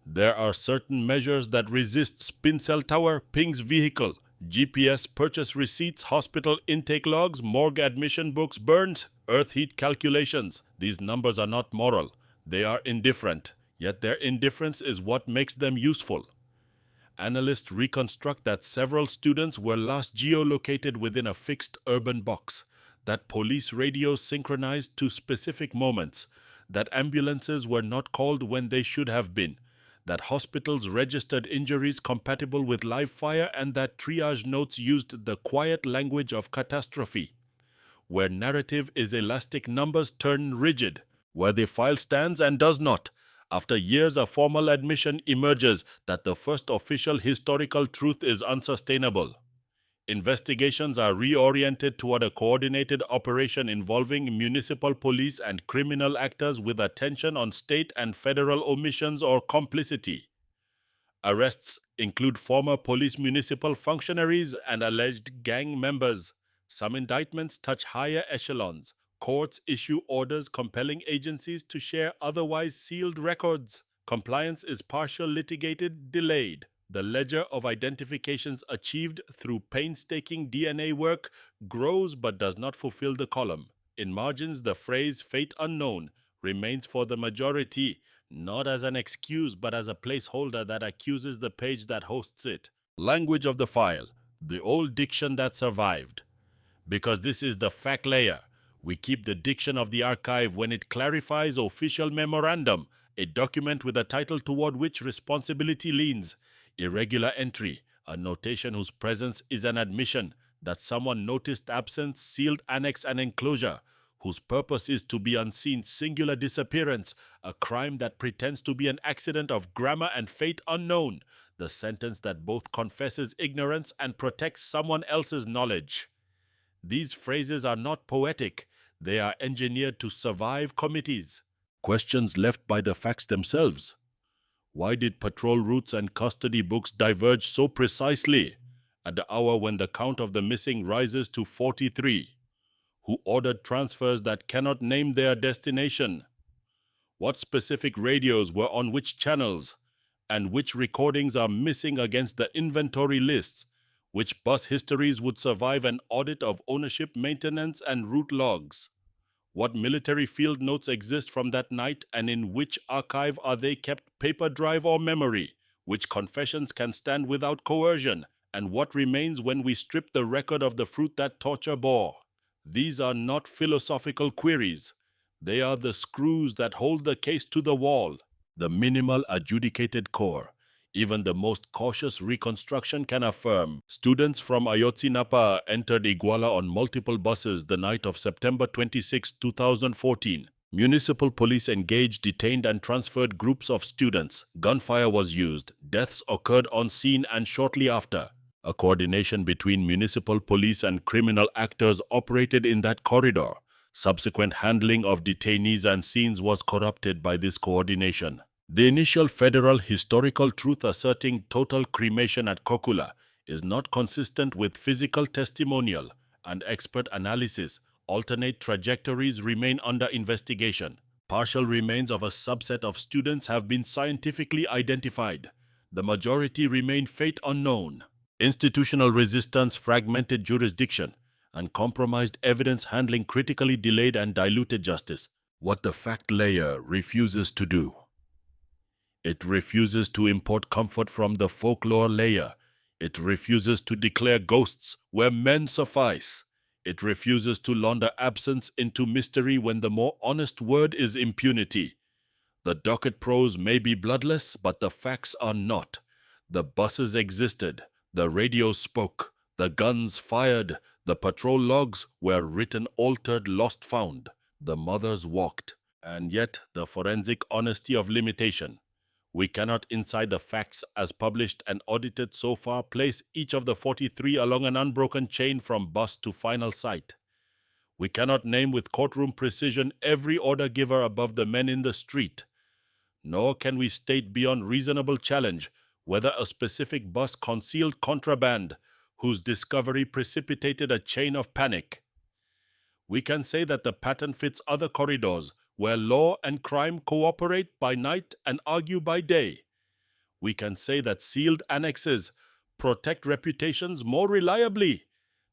There are certain measures that resist: spin cell tower, pings vehicle, GPS purchase receipts, hospital intake logs, morgue admission books, burns, earth heat calculations. These numbers are not moral. They are indifferent. Yet their indifference is what makes them useful. Analysts reconstruct that several students were last geolocated within a fixed urban box, that police radios synchronized to specific moments, that ambulances were not called when they should have been, that hospitals registered injuries compatible with live fire, and that triage notes used the quiet language of catastrophe. Where narrative is elastic, numbers turn rigid. Where the file stands and does not. After years, a formal admission emerges that the first official historical truth is unsustainable. Investigations are reoriented toward a coordinated operation involving municipal police and criminal actors with attention on state and federal omissions or complicity. Arrests include former police municipal functionaries and alleged gang members. Some indictments touch higher echelons. Courts issue orders compelling agencies to share otherwise sealed records. Compliance is partial, litigated, delayed. The ledger of identifications achieved through painstaking DNA work grows but does not fulfill the column. In margins, the phrase "fate unknown" remains for the majority, not as an excuse but as a placeholder that accuses the page that hosts it. Language of the file, the old diction that survived. Because this is the fact layer, we keep the diction of the archive when it clarifies official memorandum, a document with a title toward which responsibility leans. Irregular entry, a notation whose presence is an admission that someone noticed absence, sealed annex and enclosure, whose purpose is to be unseen. Singular disappearance, a crime that pretends to be an accident of grammar and fate unknown, the sentence that both confesses ignorance and protects someone else's knowledge. These phrases are not poetic. They are engineered to survive committees. Questions left by the facts themselves. Why did patrol routes and custody books diverge so precisely at the hour when the count of the missing rises to 43? Who ordered transfers that cannot name their destination? What specific radios were on which channels? And which recordings are missing against the inventory lists? Which bus histories would survive an audit of ownership, maintenance, and route logs? What military field notes exist from that night, and in which archive are they kept, paper drive or memory? Which confessions can stand without coercion? And what remains when we strip the record of the fruit that torture bore? These are not philosophical queries. They are the screws that hold the case to the wall. The minimal adjudicated core. Even the most cautious reconstruction can affirm. Students from Ayotzinapa entered Iguala on multiple buses the night of September 26, 2014. Municipal police engaged, detained, and transferred groups of students. Gunfire was used. Deaths occurred on scene and shortly after. A coordination between municipal police and criminal actors operated in that corridor. Subsequent handling of detainees and scenes was corrupted by this coordination. The initial federal historical truth asserting total cremation at Kokula is not consistent with physical testimonial and expert analysis. Alternate trajectories remain under investigation. Partial remains of a subset of students have been scientifically identified. The majority remain fate unknown. Institutional resistance, fragmented jurisdiction, and compromised evidence handling critically delayed and diluted justice. What the fact layer refuses to do. It refuses to import comfort from the folklore layer. It refuses to declare ghosts where men suffice. It refuses to launder absence into mystery when the more honest word is impunity. The docket prose may be bloodless, but the facts are not. The buses existed, the radio spoke, the guns fired, the patrol logs were written, altered, lost, found. The mothers walked, and yet the forensic honesty of limitation. We cannot, inside the facts as published and audited so far, place each of the 43 along an unbroken chain from bus to final site. We cannot name with courtroom precision every order giver above the men in the street. Nor can we state beyond reasonable challenge whether a specific bus concealed contraband whose discovery precipitated a chain of panic. We can say that the pattern fits other corridors where law and crime cooperate by night and argue by day. We can say that sealed annexes protect reputations more reliably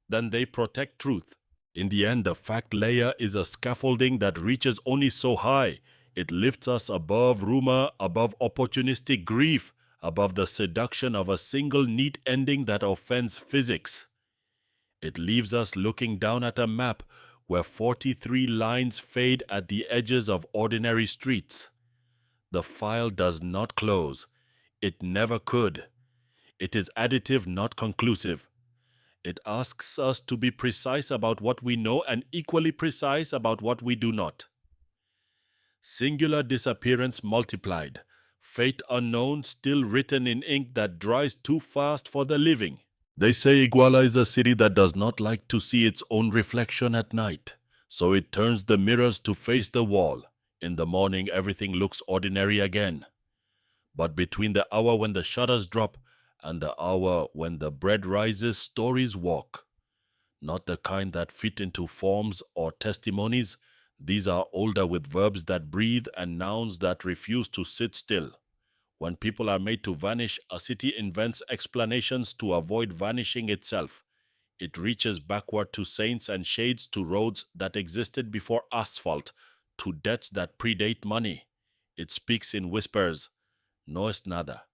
than they protect truth. In the end, the fact layer is a scaffolding that reaches only so high. It lifts us above rumor, above opportunistic grief, above the seduction of a single neat ending that offends physics. It leaves us looking down at a map where 43 lines fade at the edges of ordinary streets. The file does not close. It never could. It is additive, not conclusive. It asks us to be precise about what we know and equally precise about what we do not. Singular disappearance multiplied. Fate unknown still written in ink that dries too fast for the living. They say Iguala is a city that does not like to see its own reflection at night, so it turns the mirrors to face the wall. In the morning, everything looks ordinary again. But between the hour when the shutters drop and the hour when the bread rises, stories walk. Not the kind that fit into forms or testimonies. These are older with verbs that breathe and nouns that refuse to sit still. When people are made to vanish, a city invents explanations to avoid vanishing itself. It reaches backward to saints and shades, to roads that existed before asphalt, to debts that predate money. It speaks in whispers. No es nada.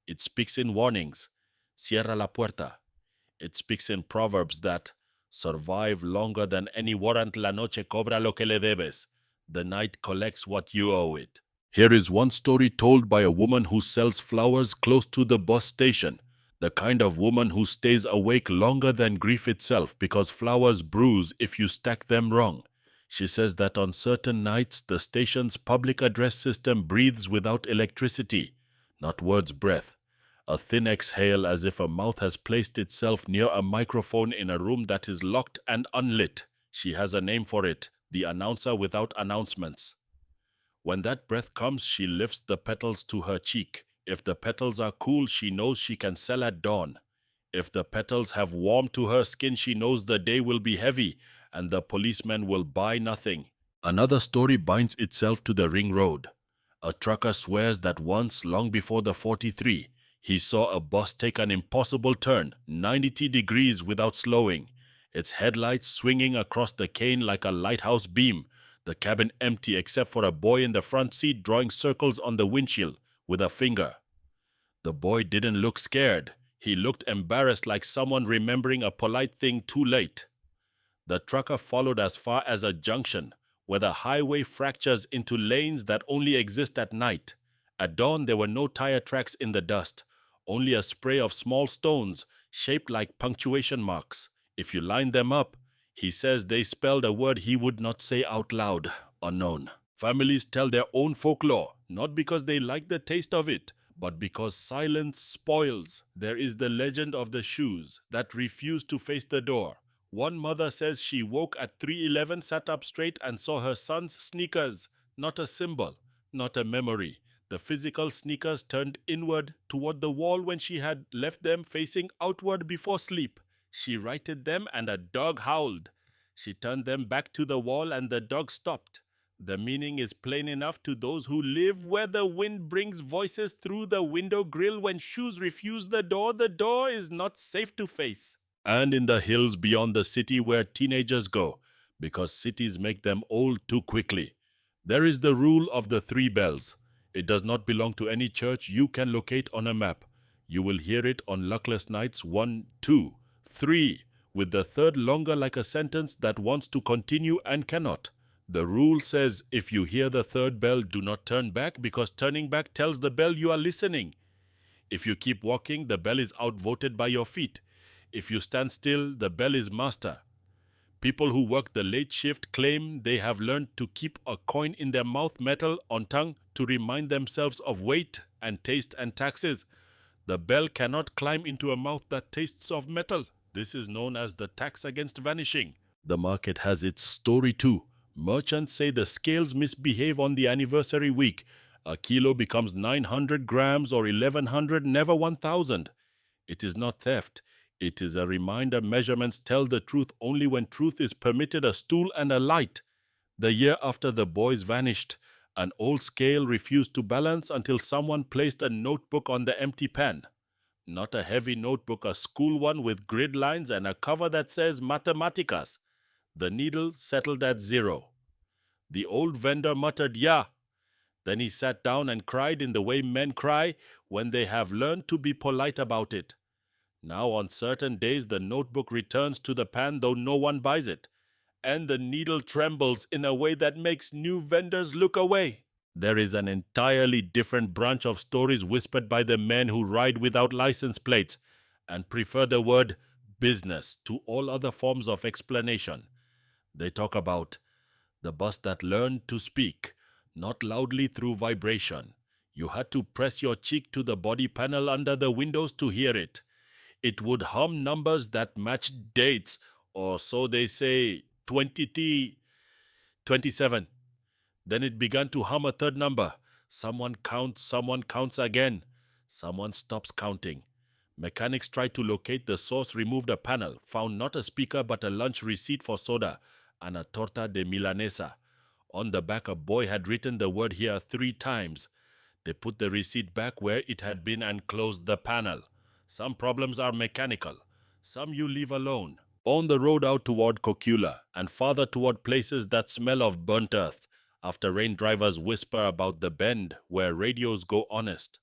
It speaks in warnings. Cierra la puerta. It speaks in proverbs that survive longer than any warrant. La noche cobra lo que le debes. The night collects what you owe it. Here is one story told by a woman who sells flowers close to the bus station. The kind of woman who stays awake longer than grief itself because flowers bruise if you stack them wrong. She says that on certain nights the station's public address system breathes without electricity, not words breath. A thin exhale as if a mouth has placed itself near a microphone in a room that is locked and unlit. She has a name for it, the announcer without announcements. When that breath comes, she lifts the petals to her cheek. If the petals are cool, she knows she can sell at dawn. If the petals have warmed to her skin, she knows the day will be heavy and the policeman will buy nothing. Another story binds itself to the ring road. A trucker swears that once, long before the 43, he saw a bus take an impossible turn, 90 degrees without slowing, its headlights swinging across the cane like a lighthouse beam, the cabin empty except for a boy in the front seat drawing circles on the windshield with a finger. The boy didn't look scared. He looked embarrassed, like someone remembering a polite thing too late. The trucker followed as far as a junction where the highway fractures into lanes that only exist at night. At dawn, there were no tire tracks in the dust, only a spray of small stones shaped like punctuation marks. If you line them up, he says they spelled a word he would not say out loud, unknown. Families tell their own folklore, not because they like the taste of it, but because silence spoils. There is the legend of the shoes that refuse to face the door. One mother says she woke at 3:11, sat up straight and saw her son's sneakers. Not a symbol, not a memory. The physical sneakers turned inward toward the wall when she had left them facing outward before sleep. She righted them and a dog howled. She turned them back to the wall and the dog stopped. The meaning is plain enough to those who live where the wind brings voices through the window grill when shoes refuse the door is not safe to face. And in the hills beyond the city where teenagers go, because cities make them old too quickly. There is the rule of the 3 bells. It does not belong to any church you can locate on a map. You will hear it on luckless nights 1, 2, 3, with the third longer like a sentence that wants to continue and cannot. The rule says if you hear the third bell, do not turn back because turning back tells the bell you are listening. If you keep walking, the bell is outvoted by your feet. If you stand still, the bell is master. People who work the late shift claim they have learned to keep a coin in their mouth metal on tongue to remind themselves of weight and taste and taxes. The bell cannot climb into a mouth that tastes of metal. This is known as the tax against vanishing. The market has its story too. Merchants say the scales misbehave on the anniversary week. A kilo becomes 900 grams or 1100, never 1000. It is not theft. It is a reminder measurements tell the truth only when truth is permitted a stool and a light. The year after the boys vanished, an old scale refused to balance until someone placed a notebook on the empty pan. Not a heavy notebook, a school one with grid lines and a cover that says Mathematicas. The needle settled at 0. The old vendor muttered, "Yeah." Then he sat down and cried in the way men cry when they have learned to be polite about it. Now on certain days the notebook returns to the pan though no one buys it, and the needle trembles in a way that makes new vendors look away. There is an entirely different branch of stories whispered by the men who ride without license plates and prefer the word business to all other forms of explanation. They talk about the bus that learned to speak, not loudly through vibration. You had to press your cheek to the body panel under the windows to hear it. It would hum numbers that matched dates, or so they say, 20T, 27. Then it began to hum a third number. Someone counts again. Someone stops counting. Mechanics tried to locate the source, removed a panel, found not a speaker but a lunch receipt for soda and a torta de milanesa. On the back a boy had written the word here 3 times. They put the receipt back where it had been and closed the panel. Some problems are mechanical. Some you leave alone. On the road out toward Cocula and farther toward places that smell of burnt earth, after rain drivers whisper about the bend where radios go honest.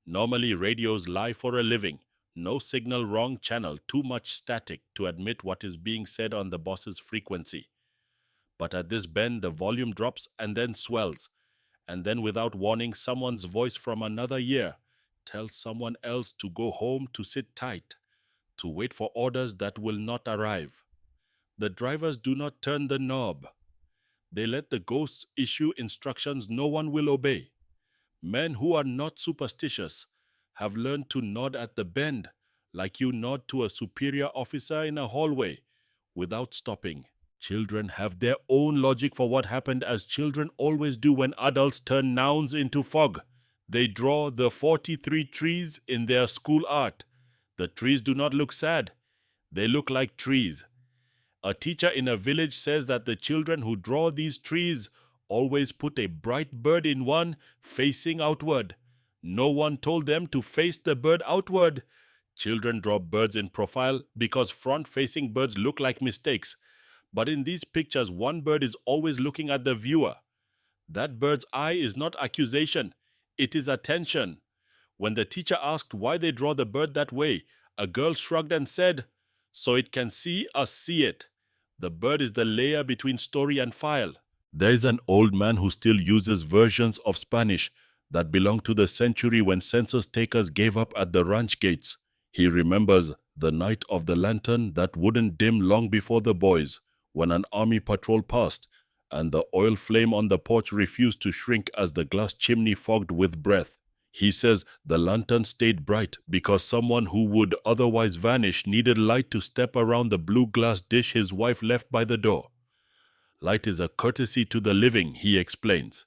Normally radios lie for a living. No signal, wrong channel, too much static to admit what is being said on the boss's frequency. But at this bend the volume drops and then swells, and then without warning someone's voice from another year tells someone else to go home, to sit tight, to wait for orders that will not arrive. The drivers do not turn the knob. They let the ghosts issue instructions no one will obey. Men who are not superstitious have learned to nod at the bend like you nod to a superior officer in a hallway without stopping. Children have their own logic for what happened, as children always do when adults turn nouns into fog. They draw the 43 trees in their school art. The trees do not look sad. They look like trees. A teacher in a village says that the children who draw these trees always put a bright bird in one facing outward. No one told them to face the bird outward. Children draw birds in profile because front-facing birds look like mistakes. But in these pictures, one bird is always looking at the viewer. That bird's eye is not accusation. It is attention. When the teacher asked why they draw the bird that way, a girl shrugged and said, "So it can see us see it." The bird is the layer between story and file. There is an old man who still uses versions of Spanish that belong to the century when census takers gave up at the ranch gates. He remembers the night of the lantern that wouldn't dim long before the boys, when an army patrol passed, and the oil flame on the porch refused to shrink as the glass chimney fogged with breath. He says the lantern stayed bright because someone who would otherwise vanish needed light to step around the blue glass dish his wife left by the door. Light is a courtesy to the living, he explains.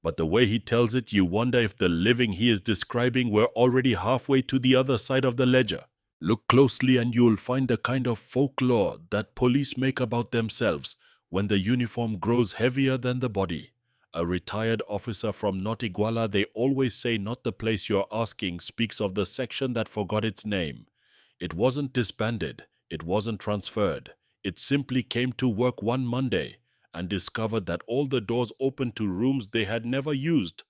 But the way he tells it, you wonder if the living he is describing were already halfway to the other side of the ledger. Look closely and you'll find the kind of folklore that police make about themselves when the uniform grows heavier than the body. A retired officer from Night of Iguala, they always say not the place you're asking, speaks of the section that forgot its name. It wasn't disbanded, it wasn't transferred. It simply came to work one Monday and discovered that all the doors opened to rooms they had never used.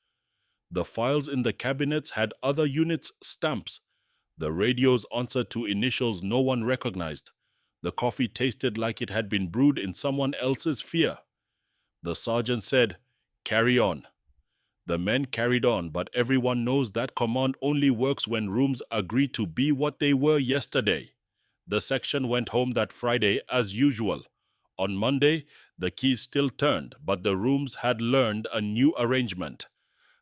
The files in the cabinets had other units' stamps. The radios answered to initials no one recognized. The coffee tasted like it had been brewed in someone else's fear. The sergeant said, "Carry on." The men carried on, but everyone knows that command only works when rooms agree to be what they were yesterday. The section went home that Friday as usual. On Monday, the keys still turned, but the rooms had learned a new arrangement.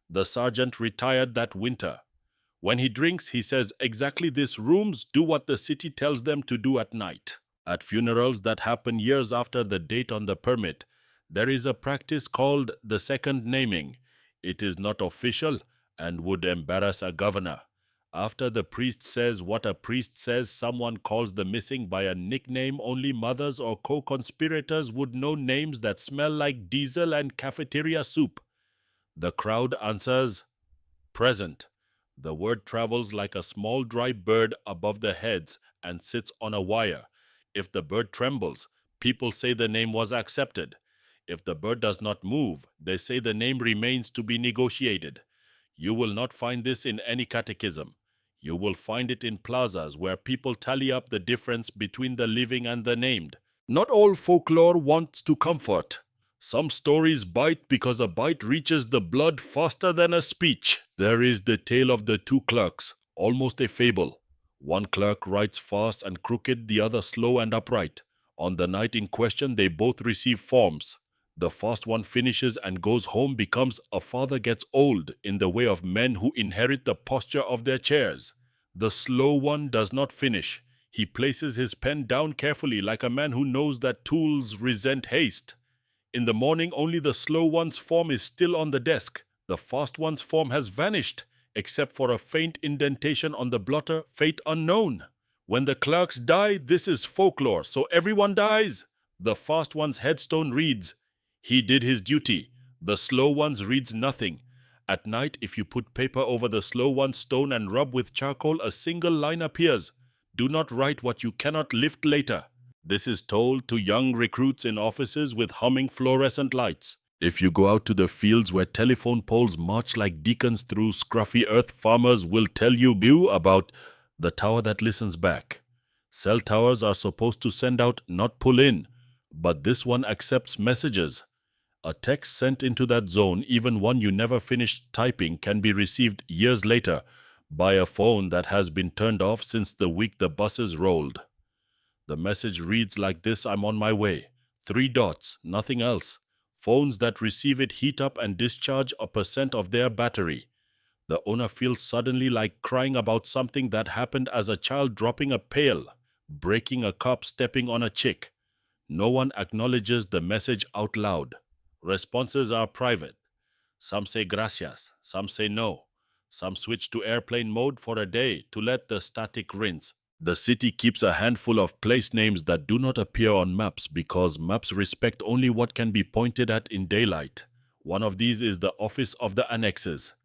The sergeant retired that winter. When he drinks, he says exactly these rooms do what the city tells them to do at night. At funerals that happen years after the date on the permit, there is a practice called the second naming. It is not official and would embarrass a governor. After the priest says what a priest says, someone calls the missing by a nickname only mothers or co-conspirators would know, names that smell like diesel and cafeteria soup. The crowd answers, "Present." The word travels like a small dry bird above the heads and sits on a wire. If the bird trembles, people say the name was accepted. If the bird does not move, they say the name remains to be negotiated. You will not find this in any catechism. You will find it in plazas where people tally up the difference between the living and the named. Not all folklore wants to comfort. Some stories bite because a bite reaches the blood faster than a speech. There is the tale of the two clerks, almost a fable. One clerk writes fast and crooked, the other slow and upright. On the night in question, they both receive forms. The fast one finishes and goes home, becomes a father gets old in the way of men who inherit the posture of their chairs. The slow one does not finish. He places his pen down carefully like a man who knows that tools resent haste. In the morning, only the slow one's form is still on the desk. The fast one's form has vanished, except for a faint indentation on the blotter, fate unknown. When the clerks die, this is folklore, so everyone dies. The fast one's headstone reads, "He did his duty." The slow one's reads nothing. At night, if you put paper over the slow one's stone and rub with charcoal, a single line appears. Do not write what you cannot lift later. This is told to young recruits in offices with humming fluorescent lights. If you go out to the fields where telephone poles march like deacons through scruffy earth, farmers will tell you about the tower that listens back. Cell towers are supposed to send out, not pull in, but this one accepts messages. A text sent into that zone, even one you never finished typing, can be received years later by a phone that has been turned off since the week the buses rolled. The message reads like this: "I'm on my way." 3 dots, nothing else. Phones that receive it heat up and discharge a percent of their battery. The owner feels suddenly like crying about something that happened as a child, dropping a pail, breaking a cup, stepping on a chick. No one acknowledges the message out loud. Responses are private. Some say gracias, some say no. Some switch to airplane mode for a day to let the static rinse. The city keeps a handful of place names that do not appear on maps because maps respect only what can be pointed at in daylight. One of these is the office of the annexes.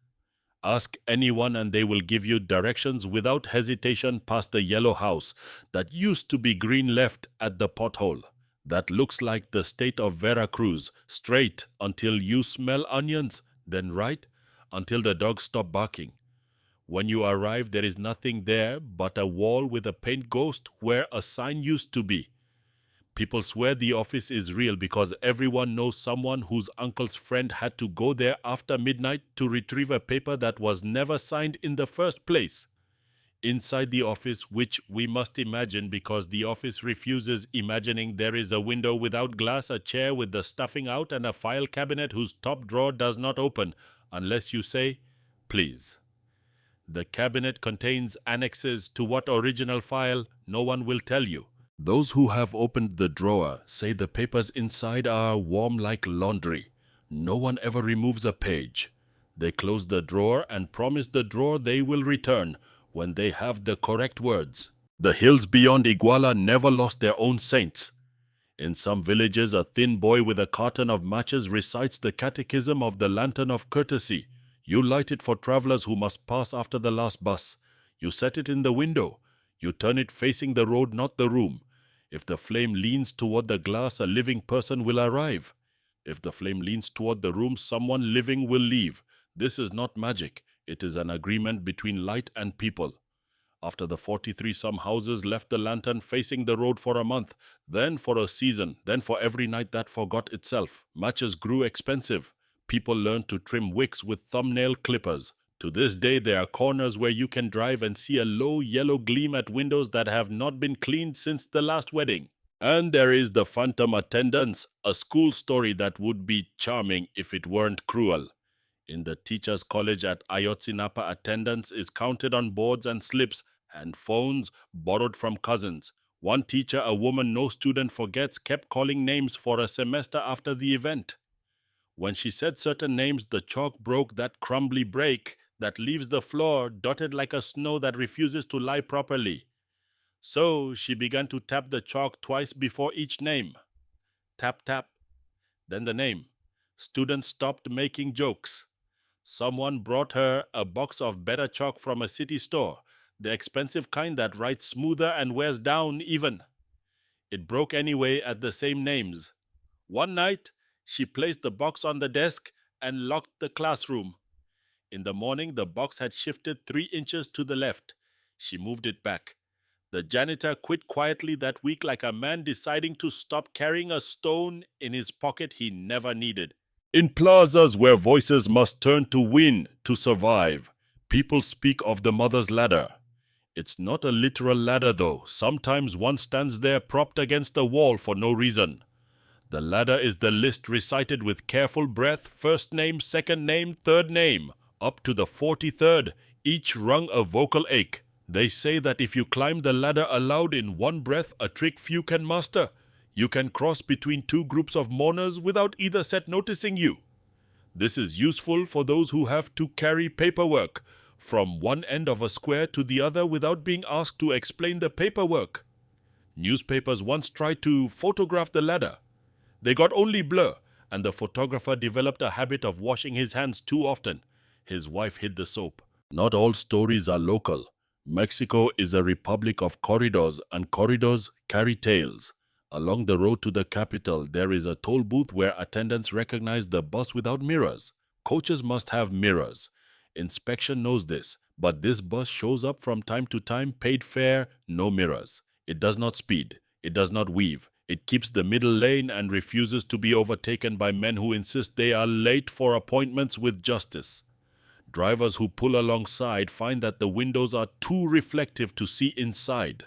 Ask anyone and they will give you directions without hesitation past the yellow house that used to be green, left at the pothole. That looks like the state of Veracruz, straight until you smell onions, then right until the dogs stop barking. When you arrive, there is nothing there but a wall with a paint ghost where a sign used to be. People swear the office is real because everyone knows someone whose uncle's friend had to go there after midnight to retrieve a paper that was never signed in the first place. Inside the office, which we must imagine because the office refuses imagining, there is a window without glass, a chair with the stuffing out, and a file cabinet whose top drawer does not open unless you say, "Please." The cabinet contains annexes to what original file, no one will tell you. Those who have opened the drawer say the papers inside are warm like laundry. No one ever removes a page. They close the drawer and promise the drawer they will return when they have the correct words. The hills beyond Iguala never lost their own saints. In some villages, a thin boy with a carton of matches recites the catechism of the lantern of courtesy. You light it for travelers who must pass after the last bus. You set it in the window. You turn it facing the road, not the room. If the flame leans toward the glass, a living person will arrive. If the flame leans toward the room, someone living will leave. This is not magic. It is an agreement between light and people. After the 43 some houses left the lantern facing the road for a month, then for a season, then for every night that forgot itself. Matches grew expensive. People learned to trim wicks with thumbnail clippers. To this day, there are corners where you can drive and see a low yellow gleam at windows that have not been cleaned since the last wedding. And there is the phantom attendance, a school story that would be charming if it weren't cruel. In the teachers' college at Ayotzinapa, attendance is counted on boards and slips and phones borrowed from cousins. One teacher, a woman no student forgets, kept calling names for a semester after the event. When she said certain names, the chalk broke that crumbly break that leaves the floor dotted like a snow that refuses to lie properly. So she began to tap the chalk twice before each name. Tap, tap. Then the name. Students stopped making jokes. Someone brought her a box of better chalk from a city store, the expensive kind that writes smoother and wears down even. It broke anyway at the same names. One night, she placed the box on the desk and locked the classroom. In the morning, the box had shifted 3 inches to the left. She moved it back. The janitor quit quietly that week like a man deciding to stop carrying a stone in his pocket he never needed. In plazas where voices must turn to win to survive, people speak of the mother's ladder. It's not a literal ladder though. Sometimes one stands there propped against a wall for no reason. The ladder is the list recited with careful breath, first name, second name, third name, up to the 43rd, each rung a vocal ache. They say that if you climb the ladder aloud in one breath, a trick few can master. You can cross between 2 groups of mourners without either set noticing you. This is useful for those who have to carry paperwork from one end of a square to the other without being asked to explain the paperwork. Newspapers once tried to photograph the ladder. They got only blur, and the photographer developed a habit of washing his hands too often. His wife hid the soap. Not all stories are local. Mexico is a republic of corridors, and corridors carry tales. Along the road to the capital, there is a toll booth where attendants recognize the bus without mirrors. Coaches must have mirrors. Inspection knows this, but this bus shows up from time to time, paid fare, no mirrors. It does not speed. It does not weave. It keeps the middle lane and refuses to be overtaken by men who insist they are late for appointments with justice. Drivers who pull alongside find that the windows are too reflective to see inside.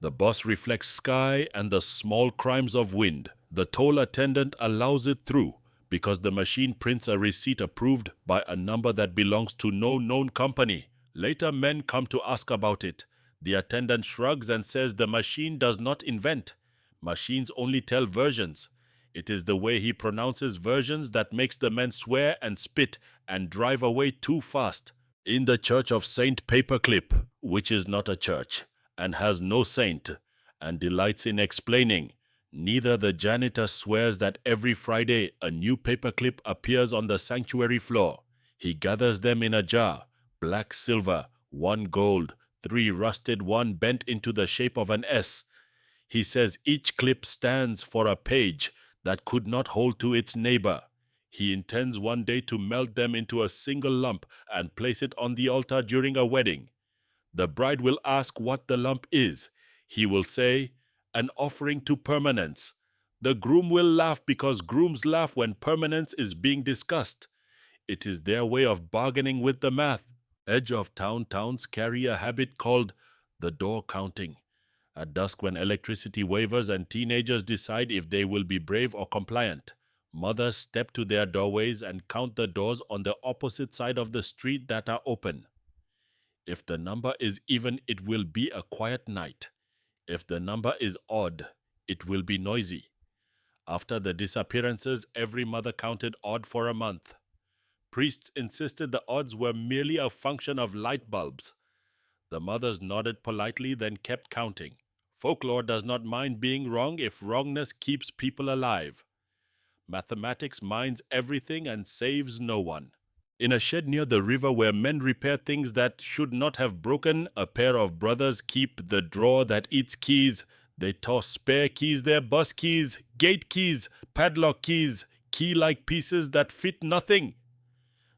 The bus reflects sky and the small crimes of wind. The toll attendant allows it through because the machine prints a receipt approved by a number that belongs to no known company. Later, men come to ask about it. The attendant shrugs and says the machine does not invent. Machines only tell versions. It is the way he pronounces versions that makes the men swear and spit and drive away too fast. In the church of Saint Paperclip, which is not a church and has no saint and delights in explaining, neither the janitor swears that every Friday a new paperclip appears on the sanctuary floor. He gathers them in a jar, black silver, 1 gold, 3 rusted, 1 bent into the shape of an S. He says each clip stands for a page that could not hold to its neighbor. He intends one day to melt them into a single lump and place it on the altar during a wedding. The bride will ask what the lump is. He will say, an offering to permanence. The groom will laugh because grooms laugh when permanence is being discussed. It is their way of bargaining with the math. Edge of town towns carry a habit called the door counting. At dusk, when electricity wavers and teenagers decide if they will be brave or compliant, mothers step to their doorways and count the doors on the opposite side of the street that are open. If the number is even, it will be a quiet night. If the number is odd, it will be noisy. After the disappearances, every mother counted odd for a month. Priests insisted the odds were merely a function of light bulbs. The mothers nodded politely, then kept counting. Folklore does not mind being wrong if wrongness keeps people alive. Mathematics minds everything and saves no one. In a shed near the river where men repair things that should not have broken, a pair of brothers keep the drawer that eats keys. They toss spare keys there, bus keys, gate keys, padlock keys, key-like pieces that fit nothing.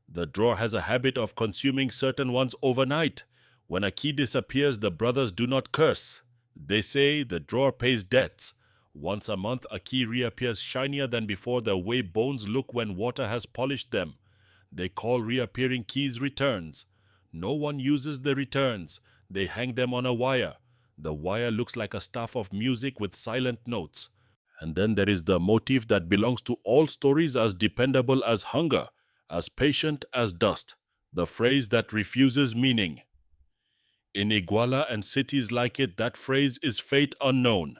The drawer has a habit of consuming certain ones overnight. When a key disappears, the brothers do not curse. They say the drawer pays debts. Once a month, a key reappears shinier than before, the way bones look when water has polished them. They call reappearing keys returns. No one uses the returns. They hang them on a wire. The wire looks like a staff of music with silent notes. And then there is the motif that belongs to all stories, as dependable as hunger, as patient as dust, the phrase that refuses meaning. In Iguala and cities like it, that phrase is fate unknown.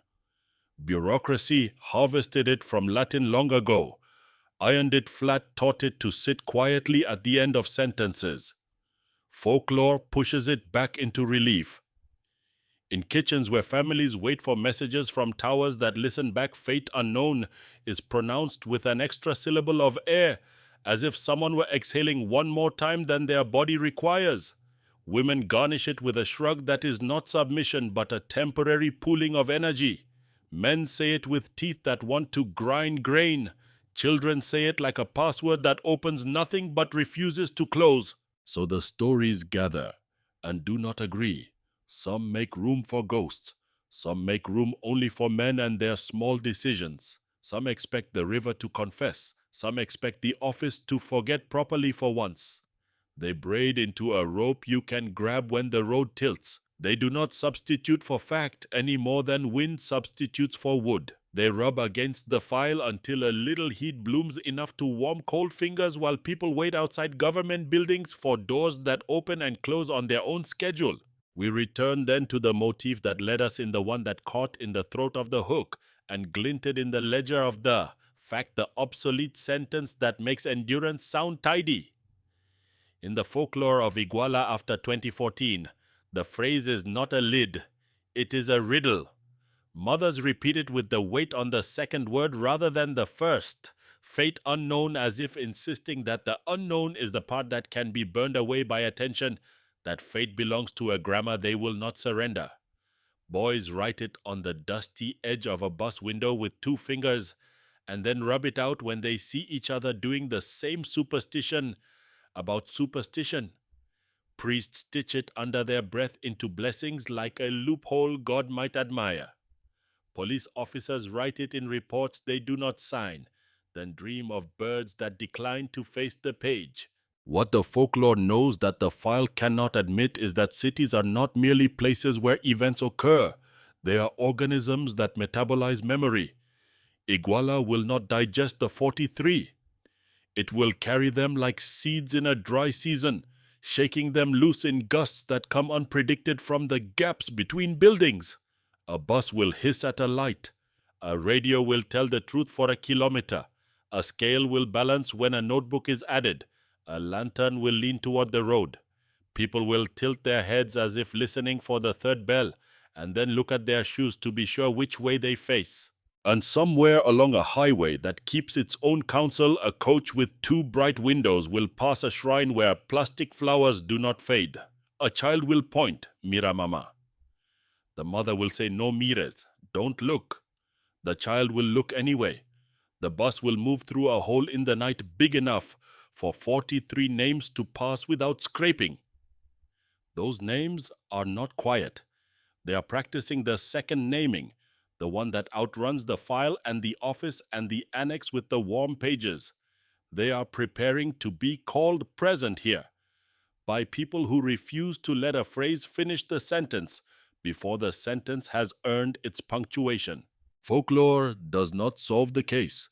Bureaucracy harvested it from Latin long ago, ironed it flat, taught it to sit quietly at the end of sentences. Folklore pushes it back into relief. In kitchens where families wait for messages from towers that listen back, fate unknown is pronounced with an extra syllable of air, as if someone were exhaling one more time than their body requires. Women garnish it with a shrug that is not submission but a temporary pooling of energy. Men say it with teeth that want to grind grain. Children say it like a password that opens nothing but refuses to close. So the stories gather and do not agree. Some make room for ghosts. Some make room only for men and their small decisions. Some expect the river to confess. Some expect the office to forget properly for once. They braid into a rope you can grab when the road tilts. They do not substitute for fact any more than wind substitutes for wood. They rub against the file until a little heat blooms enough to warm cold fingers while people wait outside government buildings for doors that open and close on their own schedule. We return then to the motif that led us in the one that caught in the throat of the hook and glinted in the ledger of the fact, the obsolete sentence that makes endurance sound tidy. In the folklore of Iguala after 2014, the phrase is not a lid, it is a riddle. Mothers repeat it with the weight on the second word rather than the first. Fate unknown, as if insisting that the unknown is the part that can be burned away by attention, that fate belongs to a grammar they will not surrender. Boys write it on the dusty edge of a bus window with 2 fingers, and then rub it out when they see each other doing the same superstition about superstition. Priests stitch it under their breath into blessings like a loophole God might admire. Police officers write it in reports they do not sign, then dream of birds that decline to face the page. What the folklore knows that the file cannot admit is that cities are not merely places where events occur. They are organisms that metabolize memory. Iguala will not digest the 43. It will carry them like seeds in a dry season, shaking them loose in gusts that come unpredicted from the gaps between buildings. A bus will hiss at a light. A radio will tell the truth for a kilometer. A scale will balance when a notebook is added. A lantern will lean toward the road. People will tilt their heads as if listening for the third bell, and then look at their shoes to be sure which way they face. And somewhere along a highway that keeps its own counsel, a coach with 2 bright windows will pass a shrine where plastic flowers do not fade. A child will point, "Mira mama." The mother will say, "No mires, don't look." The child will look anyway. The bus will move through a hole in the night big enough for 43 names to pass without scraping. Those names are not quiet. They are practicing the second naming, the one that outruns the file and the office and the annex with the warm pages. They are preparing to be called present here by people who refuse to let a phrase finish the sentence before the sentence has earned its punctuation. Folklore does not solve the case.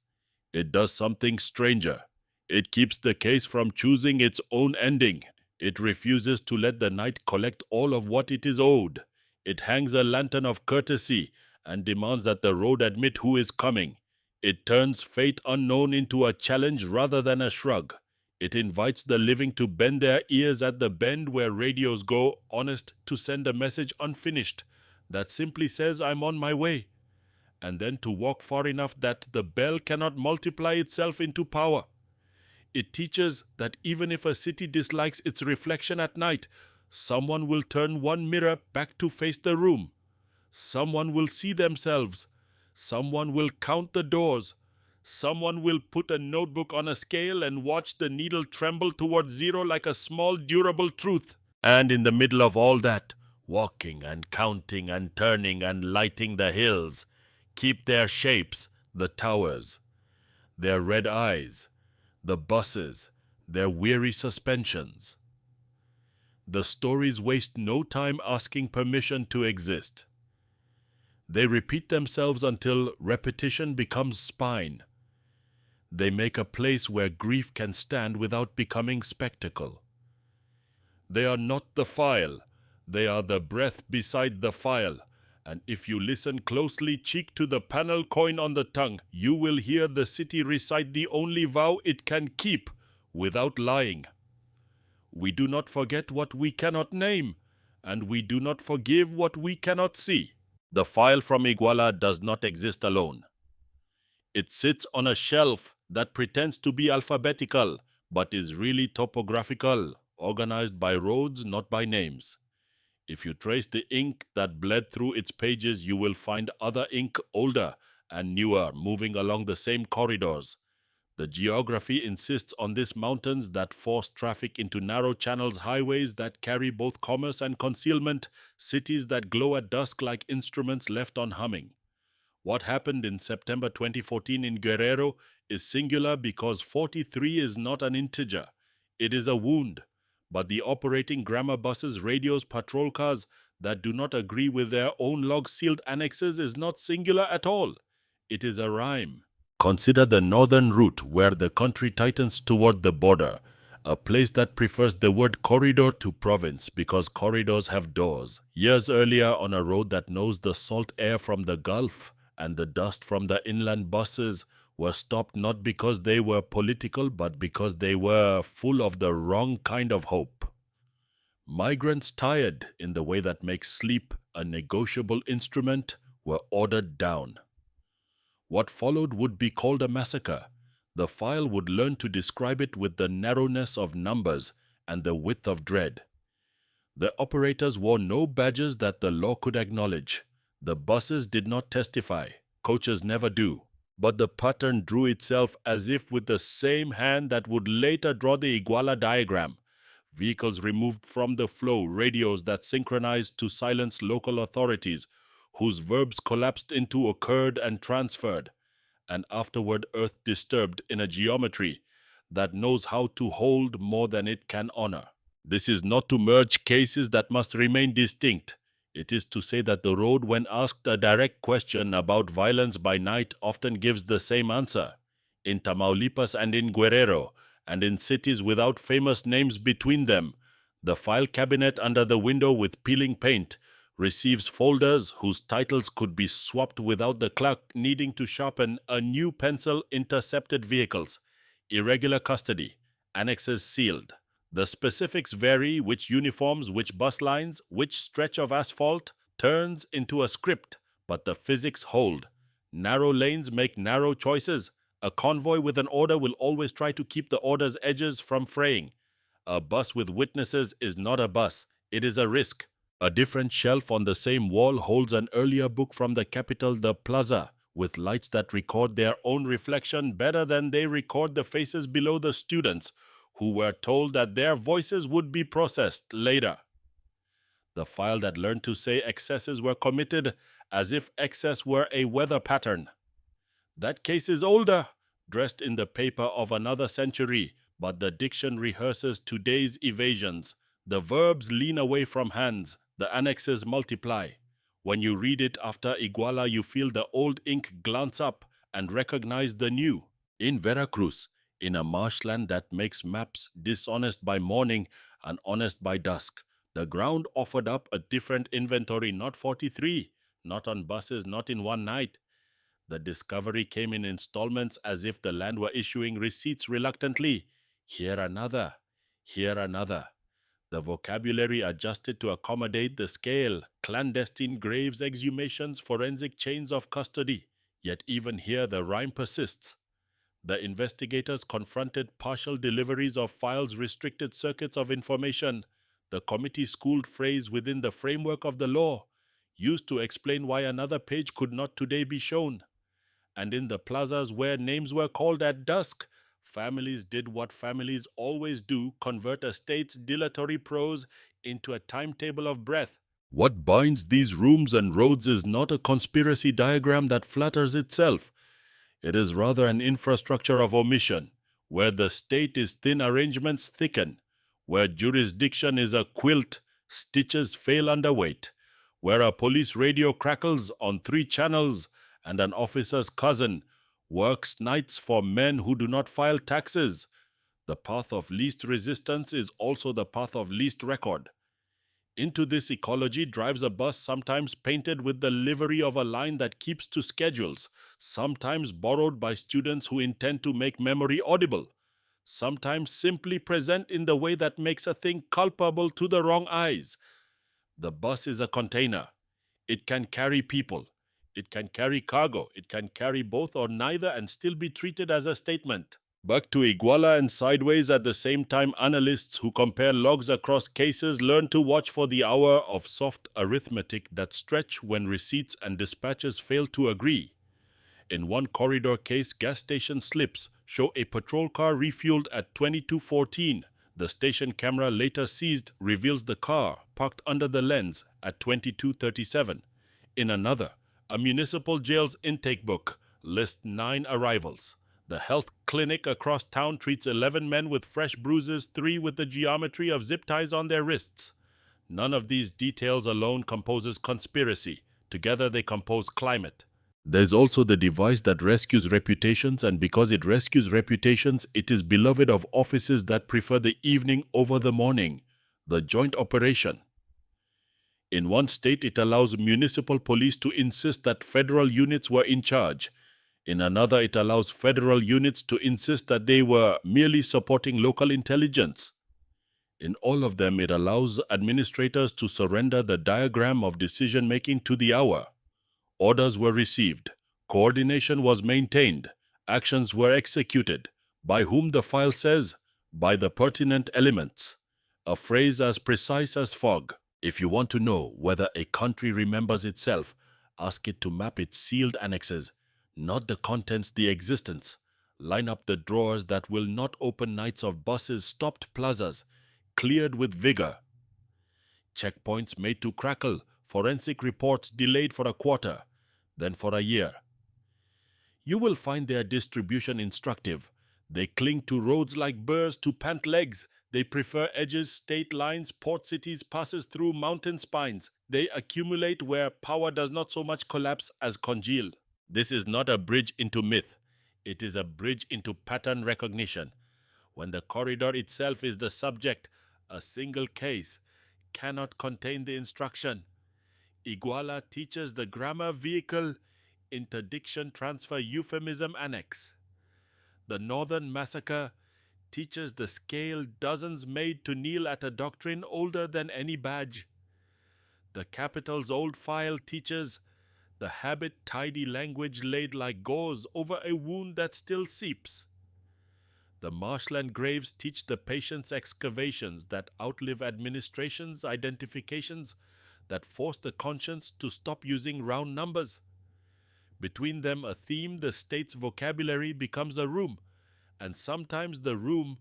It does something stranger. It keeps the case from choosing its own ending. It refuses to let the night collect all of what it is owed. It hangs a lantern of courtesy and demands that the road admit who is coming. It turns fate unknown into a challenge rather than a shrug. It invites the living to bend their ears at the bend where radios go, honest to send a message unfinished that simply says, I'm on my way, and then to walk far enough that the bell cannot multiply itself into power. It teaches that even if a city dislikes its reflection at night, someone will turn one mirror back to face the room. Someone will see themselves. Someone will count the doors. Someone will put a notebook on a scale and watch the needle tremble towards zero like a small, durable truth. And in the middle of all that, walking and counting and turning and lighting the hills, keep their shapes, the towers, their red eyes, the buses, their weary suspensions. The stories waste no time asking permission to exist. They repeat themselves until repetition becomes spine. They make a place where grief can stand without becoming spectacle. They are not the file, they are the breath beside the file. And if you listen closely, cheek to the panel coin on the tongue, you will hear the city recite the only vow it can keep without lying. We do not forget what we cannot name, and we do not forgive what we cannot see. The file from Iguala does not exist alone. It sits on a shelf that pretends to be alphabetical, but is really topographical, organized by roads, not by names. If you trace the ink that bled through its pages, you will find other ink older and newer moving along the same corridors. The geography insists on these mountains that force traffic into narrow channels, highways that carry both commerce and concealment, cities that glow at dusk like instruments left on humming. What happened in September 2014 in Guerrero is singular because 43 is not an integer. It is a wound. But the operating grammar buses, radios, patrol cars that do not agree with their own log-sealed annexes is not singular at all. It is a rhyme. Consider the northern route where the country tightens toward the border, a place that prefers the word corridor to province because corridors have doors. Years earlier, on a road that knows the salt air from the Gulf and the dust from the inland buses, were stopped not because they were political, but because they were full of the wrong kind of hope. Migrants tired in the way that makes sleep a negotiable instrument were ordered down. What followed would be called a massacre. The file would learn to describe it with the narrowness of numbers and the width of dread. The operators wore no badges that the law could acknowledge. The buses did not testify. Coaches never do. But the pattern drew itself as if with the same hand that would later draw the Iguala diagram. Vehicles removed from the flow, radios that synchronized to silence local authorities, whose verbs collapsed into occurred and transferred, and afterward earth disturbed in a geometry that knows how to hold more than it can honor. This is not to merge cases that must remain distinct. It is to say that the road, when asked a direct question about violence by night, often gives the same answer. In Tamaulipas and in Guerrero, and in cities without famous names between them, the file cabinet under the window with peeling paint receives folders whose titles could be swapped without the clerk needing to sharpen a new pencil. Intercepted vehicles, irregular custody, annexes sealed. The specifics vary: which uniforms, which bus lines, which stretch of asphalt turns into a script, but the physics hold. Narrow lanes make narrow choices. A convoy with an order will always try to keep the order's edges from fraying. A bus with witnesses is not a bus, it is a risk. A different shelf on the same wall holds an earlier book from the capital, the Plaza, with lights that record their own reflection better than they record the faces below the students, who were told that their voices would be processed later. The file that learned to say excesses were committed as if excess were a weather pattern. That case is older, dressed in the paper of another century, but the diction rehearses today's evasions. The verbs lean away from hands, the annexes multiply. When you read it after Iguala, you feel the old ink glance up and recognize the new. In Veracruz, in a marshland that makes maps dishonest by morning and honest by dusk, the ground offered up a different inventory, not 43, not on buses, not in one night. The discovery came in installments as if the land were issuing receipts reluctantly. Here another, here another. The vocabulary adjusted to accommodate the scale, clandestine graves, exhumations, forensic chains of custody. Yet even here the rhyme persists. The investigators confronted partial deliveries of files, restricted circuits of information, the committee-schooled phrase within the framework of the law, used to explain why another page could not today be shown. And in the plazas where names were called at dusk, families did what families always do, convert a state's dilatory prose into a timetable of breath. What binds these rooms and roads is not a conspiracy diagram that flatters itself. It is rather an infrastructure of omission, where the state is thin, arrangements thicken, where jurisdiction is a quilt, stitches fail under weight, where a police radio crackles on 3 channels and an officer's cousin works nights for men who do not file taxes. The path of least resistance is also the path of least record. Into this ecology drives a bus sometimes painted with the livery of a line that keeps to schedules, sometimes borrowed by students who intend to make memory audible, sometimes simply present in the way that makes a thing culpable to the wrong eyes. The bus is a container. It can carry people. It can carry cargo. It can carry both or neither and still be treated as a statement. Back to Iguala and sideways at the same time, analysts who compare logs across cases learn to watch for the hour of soft arithmetic that stretch when receipts and dispatches fail to agree. In one corridor case, gas station slips show a patrol car refueled at 22:14. The station camera later seized reveals the car parked under the lens at 22:37. In another, a municipal jail's intake book lists 9 arrivals. The health clinic across town treats 11 men with fresh bruises, 3 with the geometry of zip ties on their wrists. None of these details alone composes conspiracy. Together they compose climate. There's also the device that rescues reputations, and because it rescues reputations, it is beloved of offices that prefer the evening over the morning. The joint operation. In one state, it allows municipal police to insist that federal units were in charge. In another, it allows federal units to insist that they were merely supporting local intelligence. In all of them, it allows administrators to surrender the diagram of decision-making to the hour. Orders were received. Coordination was maintained. Actions were executed. By whom, the file says? By the pertinent elements. A phrase as precise as fog. If you want to know whether a country remembers itself, ask it to map its sealed annexes. Not the contents, the existence. Line up the drawers that will not open nights of buses, stopped plazas, cleared with vigor. Checkpoints made to crackle, forensic reports delayed for a quarter, then for a year. You will find their distribution instructive. They cling to roads like burrs to pant legs. They prefer edges, state lines, port cities, passes through mountain spines. They accumulate where power does not so much collapse as congeal. This is not a bridge into myth. It is a bridge into pattern recognition. When the corridor itself is the subject, a single case cannot contain the instruction. Iguala teaches the grammar vehicle, interdiction, transfer, euphemism, annex. The Northern Massacre teaches the scale, dozens made to kneel at a doctrine older than any badge. The capital's old file teaches the habit, tidy language laid like gauze over a wound that still seeps. The marshland graves teach the patient's excavations that outlive administration's identifications, that force the conscience to stop using round numbers. Between them, a theme, the state's vocabulary becomes a room, and sometimes the room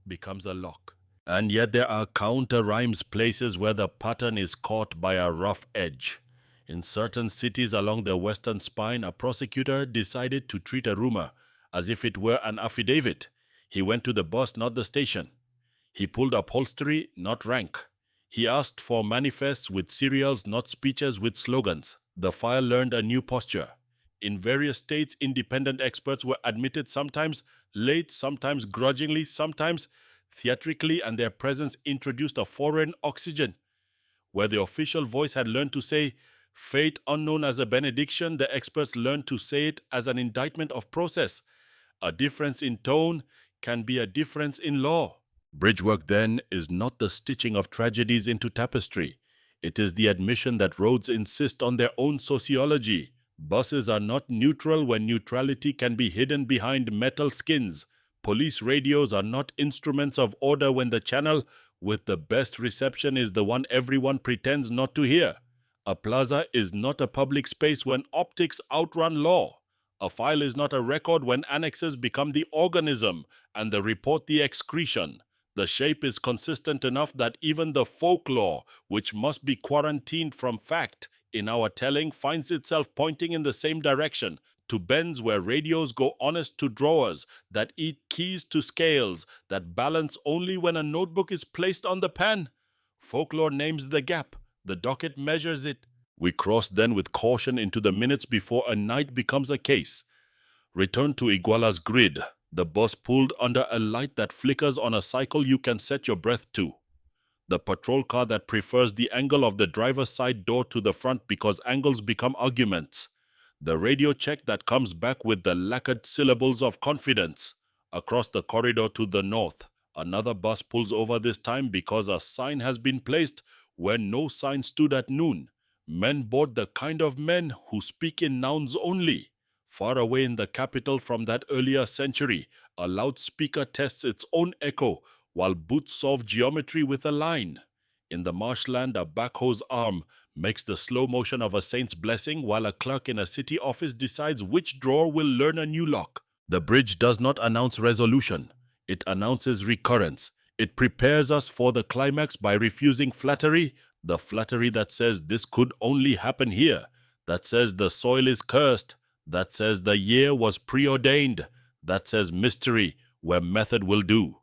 becomes a lock. And yet there are counter-rhymes, places where the pattern is caught by a rough edge. In certain cities along the western spine, a prosecutor decided to treat a rumor as if it were an affidavit. He went to the bus, not the station. He pulled upholstery, not rank. He asked for manifests with serials, not speeches with slogans. The file learned a new posture. In various states, independent experts were admitted, sometimes late, sometimes grudgingly, sometimes theatrically, and their presence introduced a foreign oxygen. Where the official voice had learned to say, Fate unknown as a benediction, the experts learn to say it as an indictment of process. A difference in tone can be a difference in law. Bridge work, then, is not the stitching of tragedies into tapestry. It is the admission that roads insist on their own sociology. Buses are not neutral when neutrality can be hidden behind metal skins. Police radios are not instruments of order when the channel with the best reception is the one everyone pretends not to hear. A plaza is not a public space when optics outrun law. A file is not a record when annexes become the organism and the report the excretion. The shape is consistent enough that even the folklore, which must be quarantined from fact in our telling, finds itself pointing in the same direction, to bends where radios go honest to drawers, that eat keys to scales, that balance only when a notebook is placed on the pen. Folklore names the gap, the docket measures it. We cross then with caution into the minutes before a night becomes a case. Return to Iguala's grid, the bus pulled under a light that flickers on a cycle you can set your breath to. The patrol car that prefers the angle of the driver's side door to the front because angles become arguments. The radio check that comes back with the lacquered syllables of confidence. Across the corridor to the north, another bus pulls over, this time because a sign has been placed where no sign stood at noon. Men board the kind of men who speak in nouns only. Far away in the capital from that earlier century, a loudspeaker tests its own echo while boots solve geometry with a line. In the marshland, a backhoe's arm makes the slow motion of a saint's blessing while a clerk in a city office decides which drawer will learn a new lock. The bridge does not announce resolution. It announces recurrence. It prepares us for the climax by refusing flattery, the flattery that says this could only happen here, that says the soil is cursed, that says the year was preordained, that says mystery where method will do.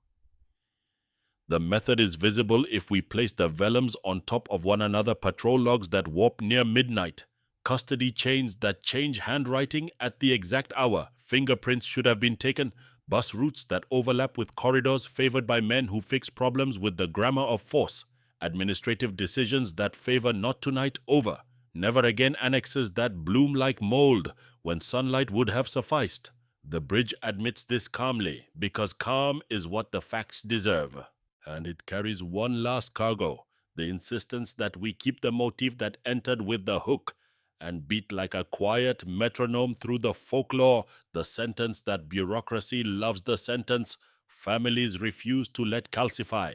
The method is visible if we place the vellums on top of one another, patrol logs that warp near midnight, custody chains that change handwriting at the exact hour, fingerprints should have been taken, bus routes that overlap with corridors favored by men who fix problems with the grammar of force, administrative decisions that favor not tonight over, never again annexes that bloom like mold when sunlight would have sufficed. The bridge admits this calmly, because calm is what the facts deserve. And it carries one last cargo, the insistence that we keep the motif that entered with the hook, and beat like a quiet metronome through the folklore, the sentence that bureaucracy loves, the sentence families refuse to let calcify.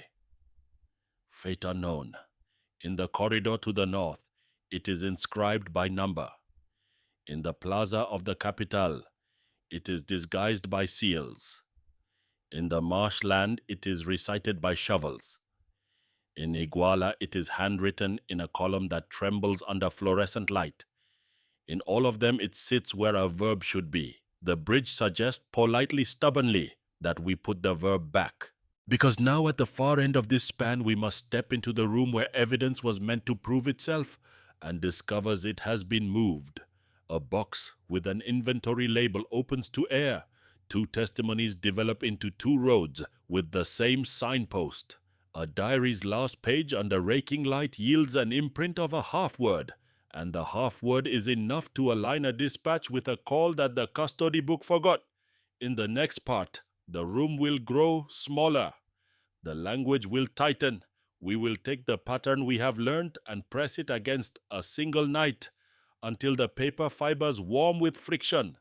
Fate unknown. In the corridor to the north, it is inscribed by number. In the plaza of the capital, it is disguised by seals. In the marshland, it is recited by shovels. In Iguala, it is handwritten in a column that trembles under fluorescent light. In all of them, it sits where a verb should be. The bridge suggests politely, stubbornly, that we put the verb back. Because now at the far end of this span, we must step into the room where evidence was meant to prove itself and discovers it has been moved. A box with an inventory label opens to air. Two testimonies develop into two roads with the same signpost. A diary's last page under raking light yields an imprint of a half-word, and the half-word is enough to align a dispatch with a call that the custody book forgot. In the next part, the room will grow smaller. The language will tighten. We will take the pattern we have learned and press it against a single night until the paper fibers warm with friction.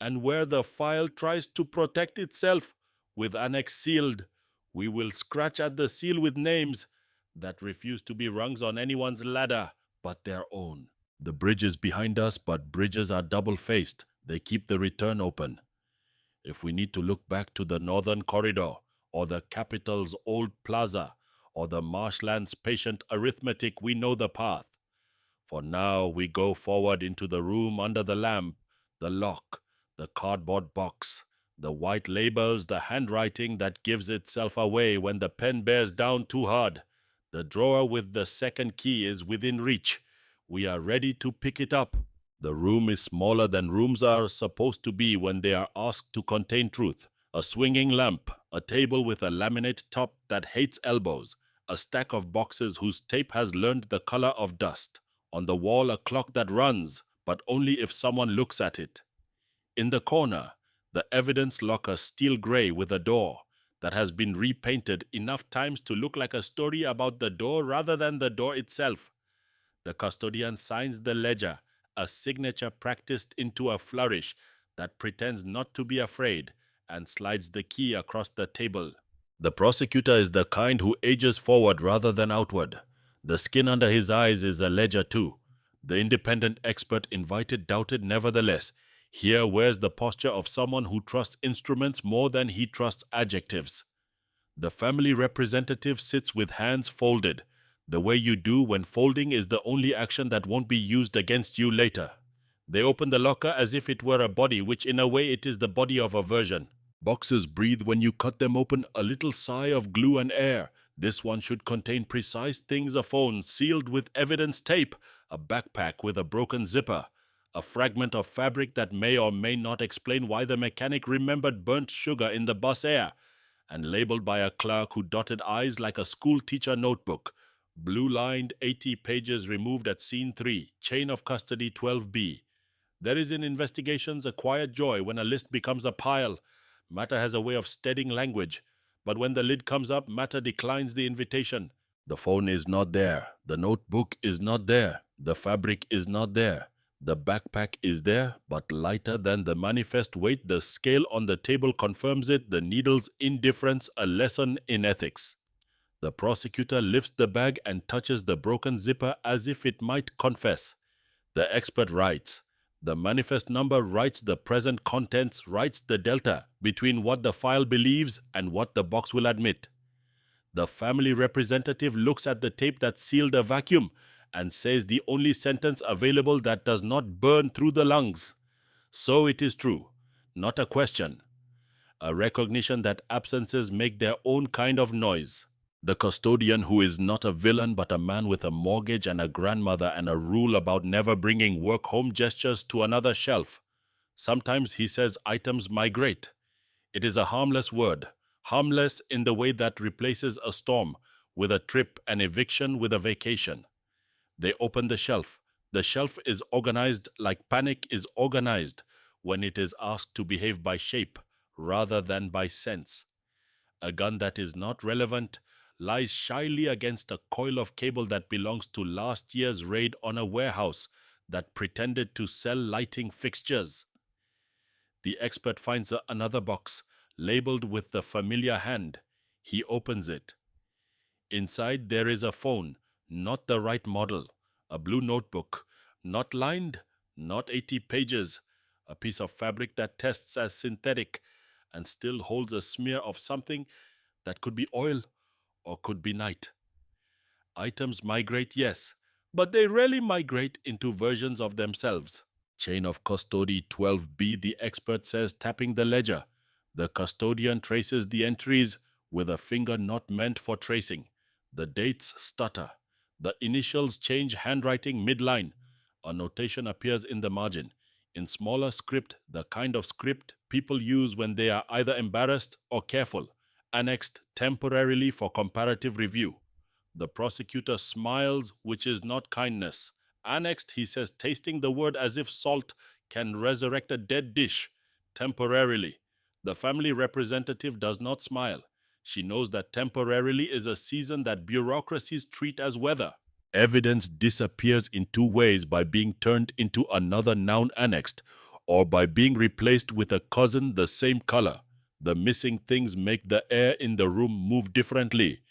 And where the file tries to protect itself with annex sealed, we will scratch at the seal with names that refuse to be rungs on anyone's ladder but their own. The bridge is behind us, but bridges are double-faced. They keep the return open. If we need to look back to the northern corridor, or the capital's old plaza, or the marshland's patient arithmetic, we know the path. For now we go forward into the room under the lamp, the lock, the cardboard box, the white labels, the handwriting that gives itself away when the pen bears down too hard. The drawer with the second key is within reach. We are ready to pick it up. The room is smaller than rooms are supposed to be when they are asked to contain truth. A swinging lamp, a table with a laminate top that hates elbows, a stack of boxes whose tape has learned the color of dust. On the wall, a clock that runs, but only if someone looks at it. In the corner, the evidence locker steel gray with a door that has been repainted enough times to look like a story about the door rather than the door itself. The custodian signs the ledger, a signature practiced into a flourish that pretends not to be afraid, and slides the key across the table. The prosecutor is the kind who ages forward rather than outward. The skin under his eyes is a ledger too. The independent expert invited doubted nevertheless. Here wears the posture of someone who trusts instruments more than he trusts adjectives. The family representative sits with hands folded, the way you do when folding is the only action that won't be used against you later. They open the locker as if it were a body, which in a way it is the body of a version. Boxes breathe when you cut them open, a little sigh of glue and air. This one should contain precise things: a phone sealed with evidence tape, a backpack with a broken zipper, a fragment of fabric that may or may not explain why the mechanic remembered burnt sugar in the bus air, and labeled by a clerk who dotted I's like a school teacher notebook. Blue-lined 80 pages removed at scene 3, chain of custody 12B. There is in investigations a quiet joy when a list becomes a pile. Matter has a way of steadying language, but when the lid comes up, matter declines the invitation. The phone is not there. The notebook is not there. The fabric is not there. The backpack is there, but lighter than the manifest weight. The scale on the table confirms it. The needle's indifference, a lesson in ethics. The prosecutor lifts the bag and touches the broken zipper as if it might confess. The expert writes. The manifest number writes the present contents, writes the delta between what the file believes and what the box will admit. The family representative looks at the tape that sealed a vacuum and says the only sentence available that does not burn through the lungs. So it is true, not a question. A recognition that absences make their own kind of noise. The custodian, who is not a villain but a man with a mortgage and a grandmother and a rule about never bringing work home, gestures to another shelf. Sometimes he says items migrate. It is a harmless word, harmless in the way that replaces a storm with a trip, an eviction with a vacation. They open the shelf. The shelf is organized like panic is organized when it is asked to behave by shape rather than by sense. A gun that is not relevant lies shyly against a coil of cable that belongs to last year's raid on a warehouse that pretended to sell lighting fixtures. The expert finds another box, labeled with the familiar hand. He opens it. Inside there is a phone, not the right model, a blue notebook, not lined, not 80 pages, a piece of fabric that tests as synthetic and still holds a smear of something that could be oil or could be night. Items migrate, yes, but they rarely migrate into versions of themselves. Chain of custody 12B, the expert says, tapping the ledger. The custodian traces the entries with a finger not meant for tracing. The dates stutter. The initials change handwriting mid-line. A notation appears in the margin. In smaller script, the kind of script people use when they are either embarrassed or careful. Annexed temporarily for comparative review. The prosecutor smiles, which is not kindness. Annexed, he says, tasting the word as if salt can resurrect a dead dish. Temporarily. The family representative does not smile. She knows that temporarily is a season that bureaucracies treat as weather. Evidence disappears in two ways: by being turned into another noun annexed, or by being replaced with a cousin the same color. The missing things make the air in the room move differently.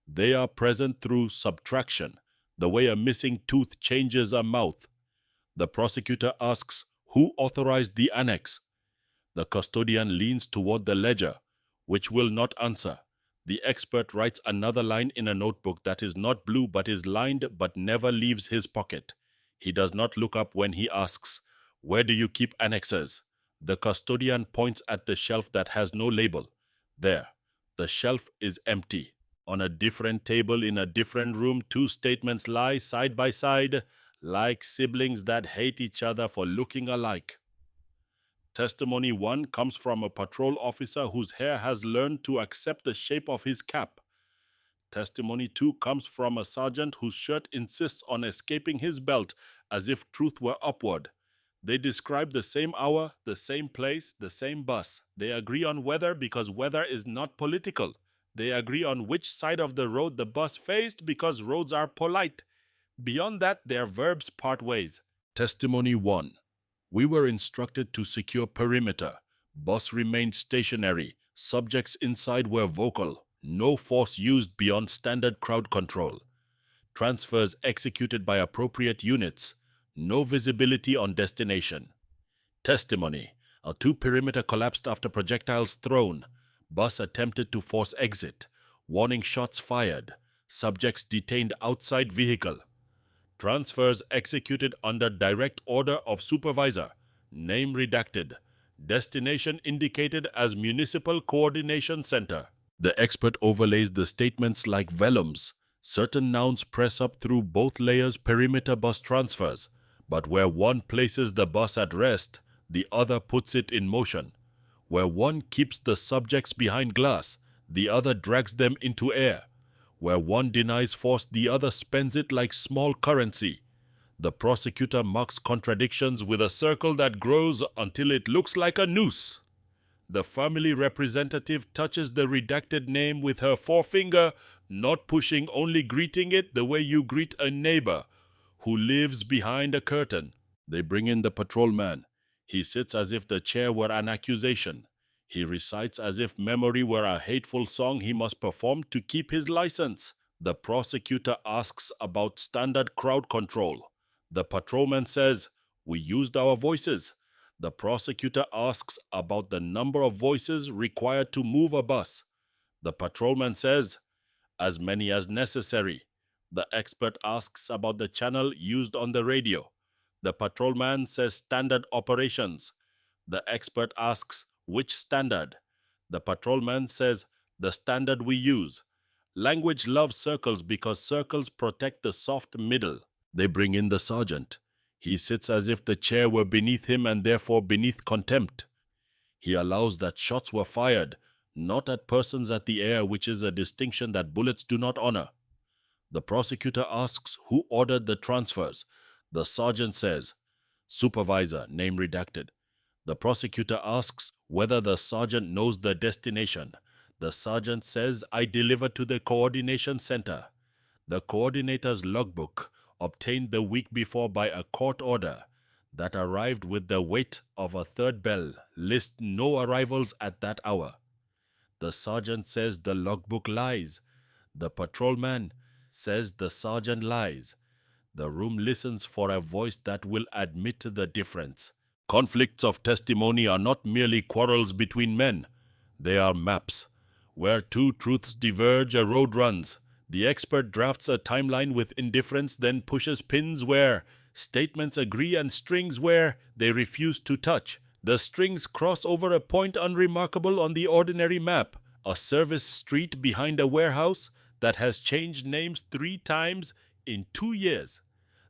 They are present through subtraction, the way a missing tooth changes a mouth. The prosecutor asks, who authorized the annex? The custodian leans toward the ledger, which will not answer. The expert writes another line in a notebook that is not blue but is lined but never leaves his pocket. He does not look up when he asks, where do you keep annexes? The custodian points at the shelf that has no label. There, the shelf is empty. On a different table in a different room, two statements lie side by side, like siblings that hate each other for looking alike. Testimony 1 comes from a patrol officer whose hair has learned to accept the shape of his cap. Testimony 2 comes from a sergeant whose shirt insists on escaping his belt as if truth were upward. They describe the same hour, the same place, the same bus. They agree on weather because weather is not political. They agree on which side of the road the bus faced because roads are polite. Beyond that, their verbs part ways. Testimony 1. We were instructed to secure perimeter. Bus remained stationary. Subjects inside were vocal. No force used beyond standard crowd control. Transfers executed by appropriate units. No visibility on destination. Testimony. A 2 perimeter collapsed after projectiles thrown. Bus attempted to force exit. Warning shots fired. Subjects detained outside vehicle. Transfers executed under direct order of supervisor. Name redacted. Destination indicated as Municipal Coordination Center. The expert overlays the statements like vellums. Certain nouns press up through both layers perimeter bus transfers, but where one places the bus at rest, the other puts it in motion. Where one keeps the subjects behind glass, the other drags them into air. Where one denies force, the other spends it like small currency. The prosecutor marks contradictions with a circle that grows until it looks like a noose. The family representative touches the redacted name with her forefinger, not pushing, only greeting it the way you greet a neighbor who lives behind a curtain. They bring in the patrolman. He sits as if the chair were an accusation. He recites as if memory were a hateful song he must perform to keep his license. The prosecutor asks about standard crowd control. The patrolman says, "We used our voices." The prosecutor asks about the number of voices required to move a bus. The patrolman says, "As many as necessary." The expert asks about the channel used on the radio. The patrolman says standard operations. The expert asks, "Which standard?" The patrolman says, "The standard we use." Language loves circles because circles protect the soft middle. They bring in the sergeant. He sits as if the chair were beneath him and therefore beneath contempt. He allows that shots were fired, not at persons at the air, which is a distinction that bullets do not honor. The prosecutor asks who ordered the transfers. The sergeant says, "Supervisor, name redacted." The prosecutor asks whether the sergeant knows the destination. The sergeant says, "I delivered to the coordination center." The coordinator's logbook, obtained the week before by a court order that arrived with the weight of a third bell, lists no arrivals at that hour. The sergeant says the logbook lies. The patrolman says the sergeant lies. The room listens for a voice that will admit the difference. Conflicts of testimony are not merely quarrels between men. They are maps. Where two truths diverge, a road runs. The expert drafts a timeline with indifference, then pushes pins where statements agree and strings where they refuse to touch. The strings cross over a point unremarkable on the ordinary map, a service street behind a warehouse that has changed names 3 times in 2 years.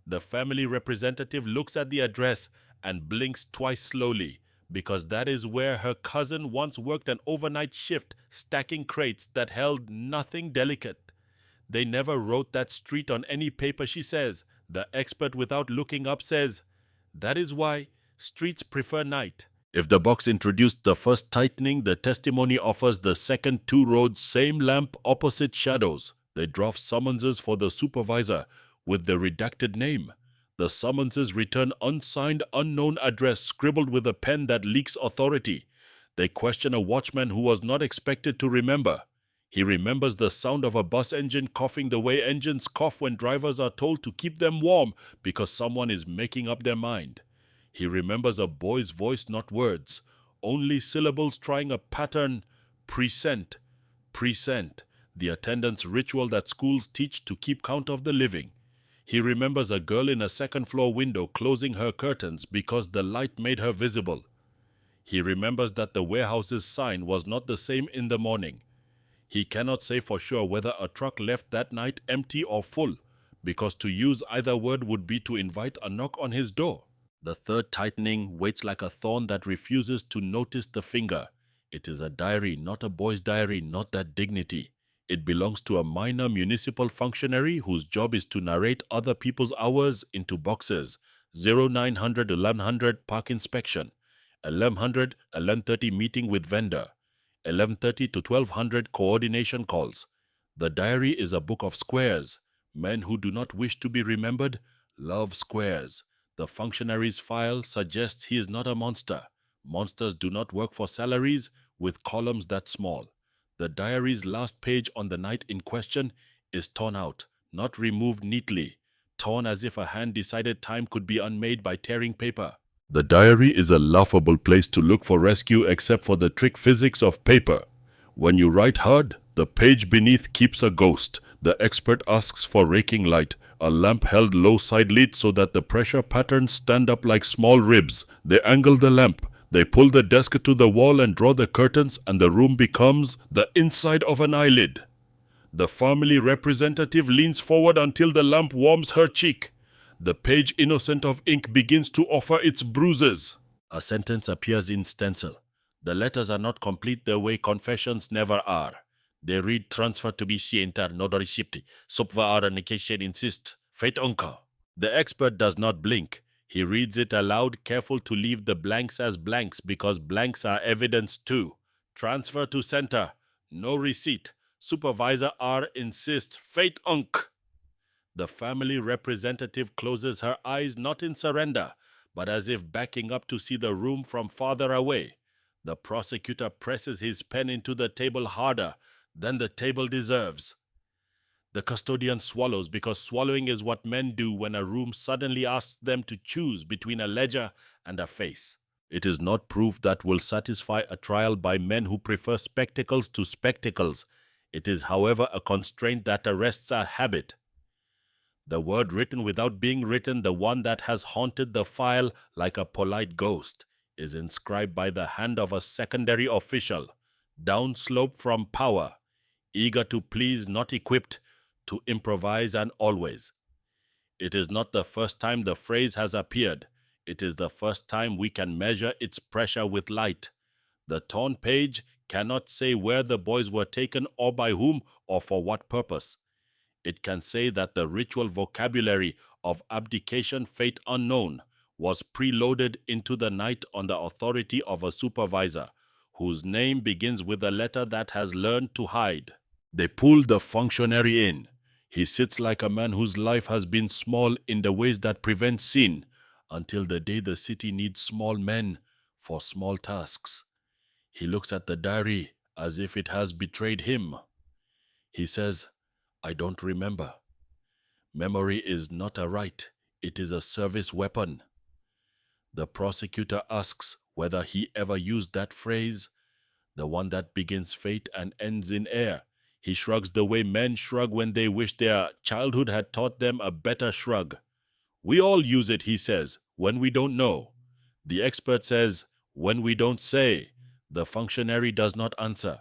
The family representative looks at the address and blinks twice slowly, because that is where her cousin once worked an overnight shift stacking crates that held nothing delicate. They never wrote that street on any paper, she says. The expert, without looking up, says, "That is why streets prefer night." If the box introduced the first tightening, the testimony offers the second 2 roads, same lamp, opposite shadows. They draft summonses for the supervisor with the redacted name. The summonses return unsigned, unknown address scribbled with a pen that leaks authority. They question a watchman who was not expected to remember. He remembers the sound of a bus engine coughing the way engines cough when drivers are told to keep them warm because someone is making up their mind. He remembers a boy's voice, not words, only syllables trying a pattern, present, present, the attendance ritual that schools teach to keep count of the living. He remembers a girl in a second-floor window closing her curtains because the light made her visible. He remembers that the warehouse's sign was not the same in the morning. He cannot say for sure whether a truck left that night empty or full, because to use either word would be to invite a knock on his door. The third tightening waits like a thorn that refuses to notice the finger. It is a diary, not a boy's diary, not that dignity. It belongs to a minor municipal functionary whose job is to narrate other people's hours into boxes. 0900 1100 park inspection, 1100 11:30 meeting with vendor, 11:30 to 1200 coordination calls. The diary is a book of squares. Men who do not wish to be remembered love squares. The functionary's file suggests he is not a monster. Monsters do not work for salaries with columns that small. The diary's last page on the night in question is torn out, not removed neatly, torn as if a hand decided time could be unmade by tearing paper. The diary is a laughable place to look for rescue except for the trick physics of paper. When you write hard, the page beneath keeps a ghost. The expert asks for raking light, a lamp held low side lit so that the pressure patterns stand up like small ribs. They angle the lamp. They pull the desk to the wall and draw the curtains, and the room becomes the inside of an eyelid. The family representative leans forward until the lamp warms her cheek. The page innocent of ink begins to offer its bruises. A sentence appears in stencil. The letters are not complete the way confessions never are. They read transfer to be sienter nodorishipti. Supva nikation insist. Fate unka. The expert does not blink. He reads it aloud, careful to leave the blanks as blanks because blanks are evidence too. Transfer to center. No receipt. Supervisor R insists. Fate unk. The family representative closes her eyes not in surrender, but as if backing up to see the room from farther away. The prosecutor presses his pen into the table harder than the table deserves. The custodian swallows because swallowing is what men do when a room suddenly asks them to choose between a ledger and a face. It is not proof that will satisfy a trial by men who prefer spectacles to spectacles. It is, however, a constraint that arrests a habit. The word written without being written, the one that has haunted the file like a polite ghost, is inscribed by the hand of a secondary official, downslope from power, eager to please, not equipped to improvise, and always. It is not the first time the phrase has appeared. It is the first time we can measure its pressure with light. The torn page cannot say where the boys were taken or by whom or for what purpose. It can say that the ritual vocabulary of abdication, fate unknown, was preloaded into the night on the authority of a supervisor, whose name begins with a letter that has learned to hide. They pull the functionary in. He sits like a man whose life has been small in the ways that prevent sin, until the day the city needs small men for small tasks. He looks at the diary as if it has betrayed him. He says, I don't remember. Memory is not a right, it is a service weapon. The prosecutor asks whether he ever used that phrase, the one that begins fate and ends in air. He shrugs the way men shrug when they wish their childhood had taught them a better shrug. We all use it, he says, when we don't know. The expert says, when we don't say. The functionary does not answer.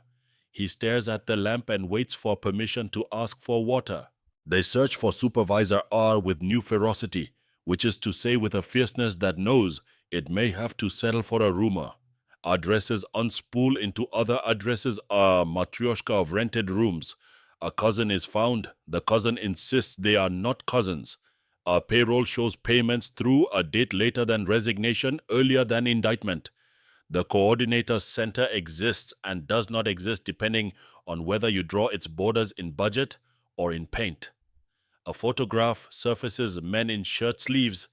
He stares at the lamp and waits for permission to ask for water. They search for Supervisor R with new ferocity, which is to say with a fierceness that knows it may have to settle for a rumor. Addresses unspool into other addresses, a matryoshka of rented rooms. A cousin is found. The cousin insists they are not cousins. A payroll shows payments through a date later than resignation, earlier than indictment. The coordinator center exists and does not exist depending on whether you draw its borders in budget or in paint. A photograph surfaces men in shirt sleeves,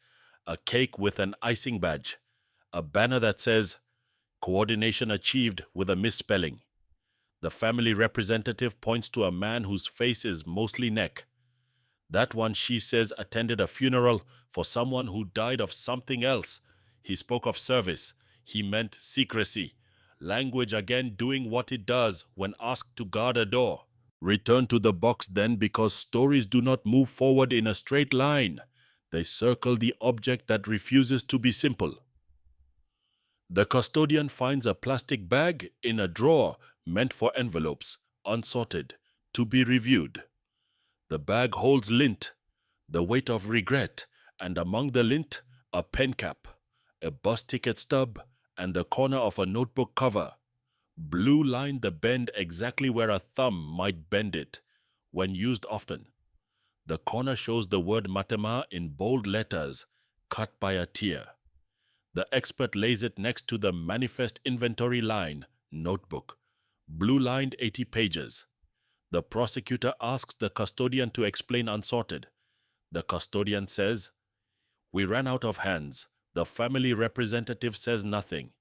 a cake with an icing badge, a banner that says, coordination achieved with a misspelling. The family representative points to a man whose face is mostly neck. That one, she says, attended a funeral for someone who died of something else. He spoke of service. He meant secrecy. Language again doing what it does when asked to guard a door. Return to the box then, because stories do not move forward in a straight line. They circle the object that refuses to be simple. The custodian finds a plastic bag in a drawer meant for envelopes, unsorted, to be reviewed. The bag holds lint, the weight of regret, and among the lint, a pen cap, a bus ticket stub, and the corner of a notebook cover. Blue line the bend exactly where a thumb might bend it, when used often. The corner shows the word matema in bold letters, cut by a tear. The expert lays it next to the manifest inventory line, notebook, blue lined 80 pages. The prosecutor asks the custodian to explain unsorted. The custodian says, "We ran out of hands." The family representative says nothing.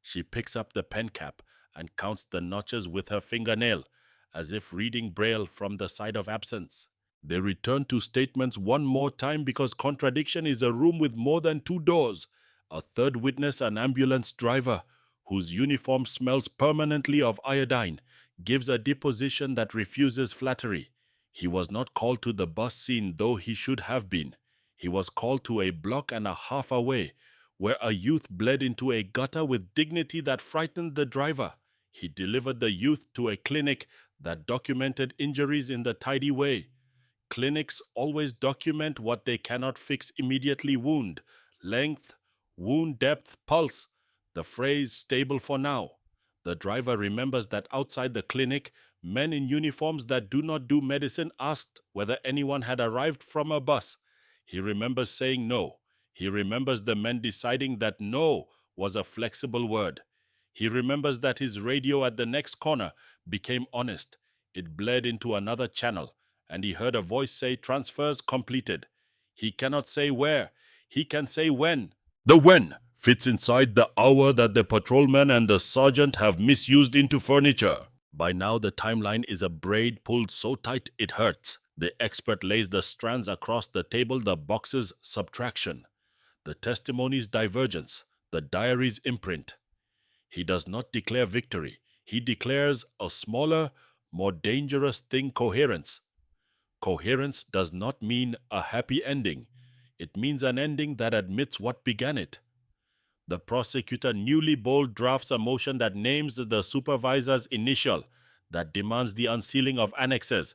She picks up the pen cap and counts the notches with her fingernail, as if reading Braille from the side of absence. They return to statements one more time because contradiction is a room with more than two doors. A third witness, an ambulance driver, whose uniform smells permanently of iodine, gives a deposition that refuses flattery. He was not called to the bus scene, though he should have been. He was called to a block and a half away, where a youth bled into a gutter with dignity that frightened the driver. He delivered the youth to a clinic that documented injuries in the tidy way. Clinics always document what they cannot fix immediately: wound, length, wound depth, pulse. The phrase "stable for now." The driver remembers that outside the clinic, men in uniforms that do not do medicine asked whether anyone had arrived from a bus. He remembers saying no. He remembers the men deciding that no was a flexible word. He remembers that his radio at the next corner became honest. It bled into another channel, and he heard a voice say "transfers completed." He cannot say where. He can say when. The when fits inside the hour that the patrolman and the sergeant have misused into furniture. By now the timeline is a braid pulled so tight it hurts. The expert lays the strands across the table, the boxes subtraction, the testimony's divergence, the diary's imprint. He does not declare victory. He declares a smaller, more dangerous thing: coherence. Coherence does not mean a happy ending. It means an ending that admits what began it. The prosecutor newly bold drafts a motion that names the supervisor's initial, that demands the unsealing of annexes,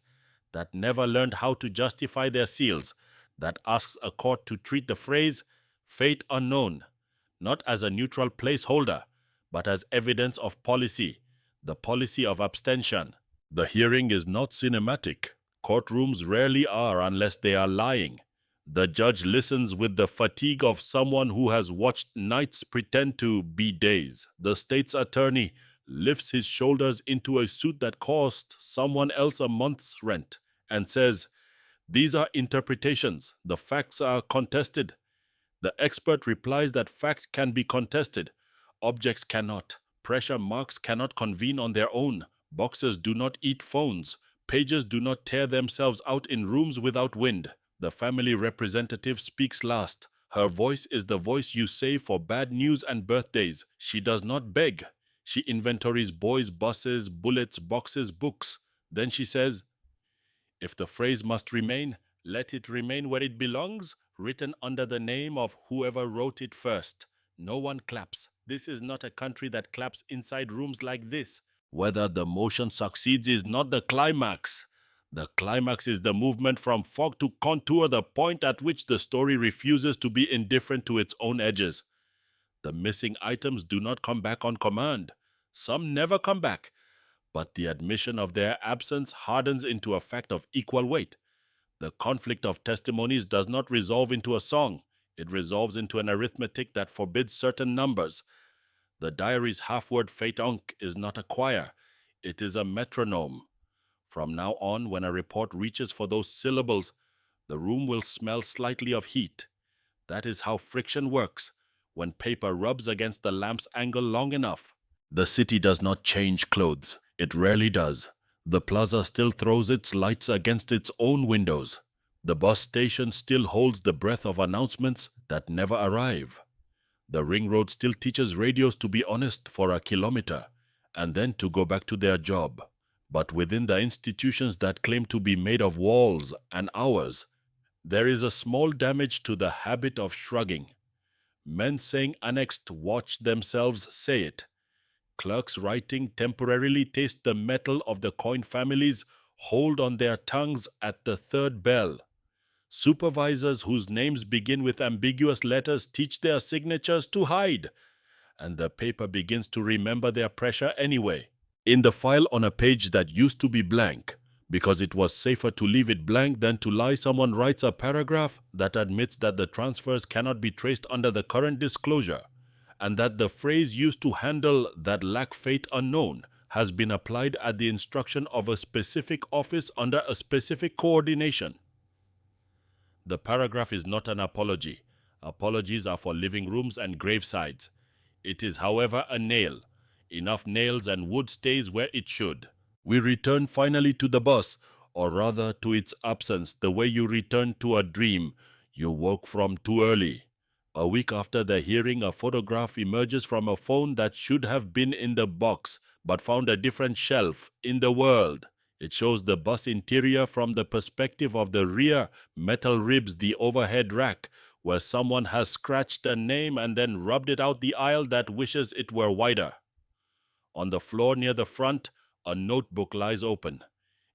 that never learned how to justify their seals, that asks a court to treat the phrase "fate unknown" not as a neutral placeholder, but as evidence of policy, the policy of abstention. The hearing is not cinematic. Courtrooms rarely are unless they are lying. The judge listens with the fatigue of someone who has watched nights pretend to be days. The state's attorney lifts his shoulders into a suit that cost someone else a month's rent and says, "These are interpretations. The facts are contested." The expert replies that facts can be contested. Objects cannot. Pressure marks cannot convene on their own. Boxes do not eat phones. Pages do not tear themselves out in rooms without wind. The family representative speaks last. Her voice is the voice you save for bad news and birthdays. She does not beg. She inventories boys, buses, bullets, boxes, books. Then she says, "If the phrase must remain, let it remain where it belongs, written under the name of whoever wrote it first. No one claps. This is not a country that claps inside rooms like this." Whether the motion succeeds is not the climax. The climax is the movement from fog to contour, the point at which the story refuses to be indifferent to its own edges. The missing items do not come back on command. Some never come back, but the admission of their absence hardens into a fact of equal weight. The conflict of testimonies does not resolve into a song. It resolves into an arithmetic that forbids certain numbers. The diary's half-word faitonk is not a choir. It is a metronome. From now on, when a report reaches for those syllables, the room will smell slightly of heat. That is how friction works, when paper rubs against the lamp's angle long enough. The city does not change clothes. It rarely does. The plaza still throws its lights against its own windows. The bus station still holds the breath of announcements that never arrive. The ring road still teaches radios to be honest for a kilometer, and then to go back to their job. But within the institutions that claim to be made of walls and hours, there is a small damage to the habit of shrugging. Men saying annexed watch themselves say it. Clerks writing temporarily taste the metal of the coin families, hold on their tongues at the third bell. Supervisors whose names begin with ambiguous letters teach their signatures to hide. and the paper begins to remember their pressure anyway. In the file on a page that used to be blank, because it was safer to leave it blank than to lie, someone writes a paragraph that admits that the transfers cannot be traced under the current disclosure, and that the phrase used to handle that lack fate unknown has been applied at the instruction of a specific office under a specific coordination. The paragraph is not an apology. Apologies are for living rooms and gravesides. It is, however, a nail. Enough nails and wood stays where it should. We return finally to the bus, or rather to its absence, the way you return to a dream you woke from too early. A week after the hearing, a photograph emerges from a phone that should have been in the box, but found a different shelf in the world. It shows the bus interior from the perspective of the rear metal ribs, the overhead rack, where someone has scratched a name and then rubbed it out the aisle that wishes it were wider. On the floor near the front, a notebook lies open.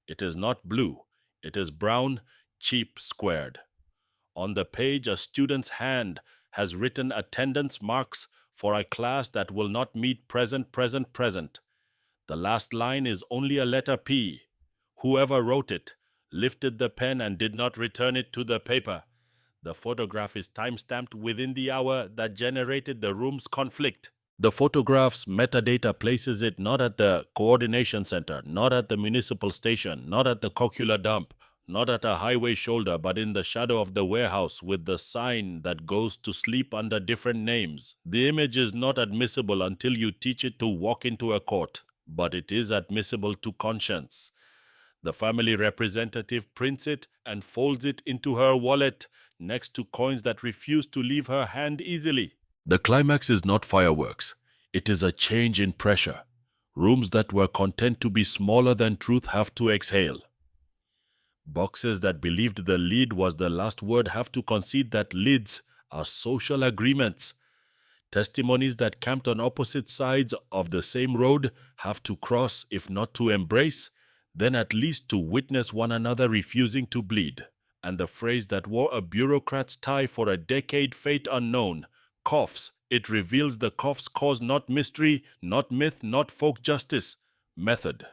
It is not blue. It is brown, cheap squared. On the page, a student's hand has written attendance marks for a class that will not meet present. The last line is only a letter P. Whoever wrote it lifted the pen and did not return it to the paper. The photograph is time-stamped within the hour that generated the room's conflict. The photograph's metadata places it not at the coordination center, not at the municipal station, not at the cocular dump, not at a highway shoulder, but in the shadow of the warehouse with the sign that goes to sleep under different names. The image is not admissible until you teach it to walk into a court, but it is admissible to conscience. The family representative prints it and folds it into her wallet next to coins that refuse to leave her hand easily. The climax is not fireworks. It is a change in pressure. Rooms that were content to be smaller than truth have to exhale. Boxes that believed the lead was the last word have to concede that lids are social agreements. Testimonies that camped on opposite sides of the same road have to cross, if not to embrace, then at least to witness one another refusing to bleed. And the phrase that wore a bureaucrat's tie for a decade, fate unknown, coughs. It reveals the cough's cause, not mystery, not myth, not folk justice. Method.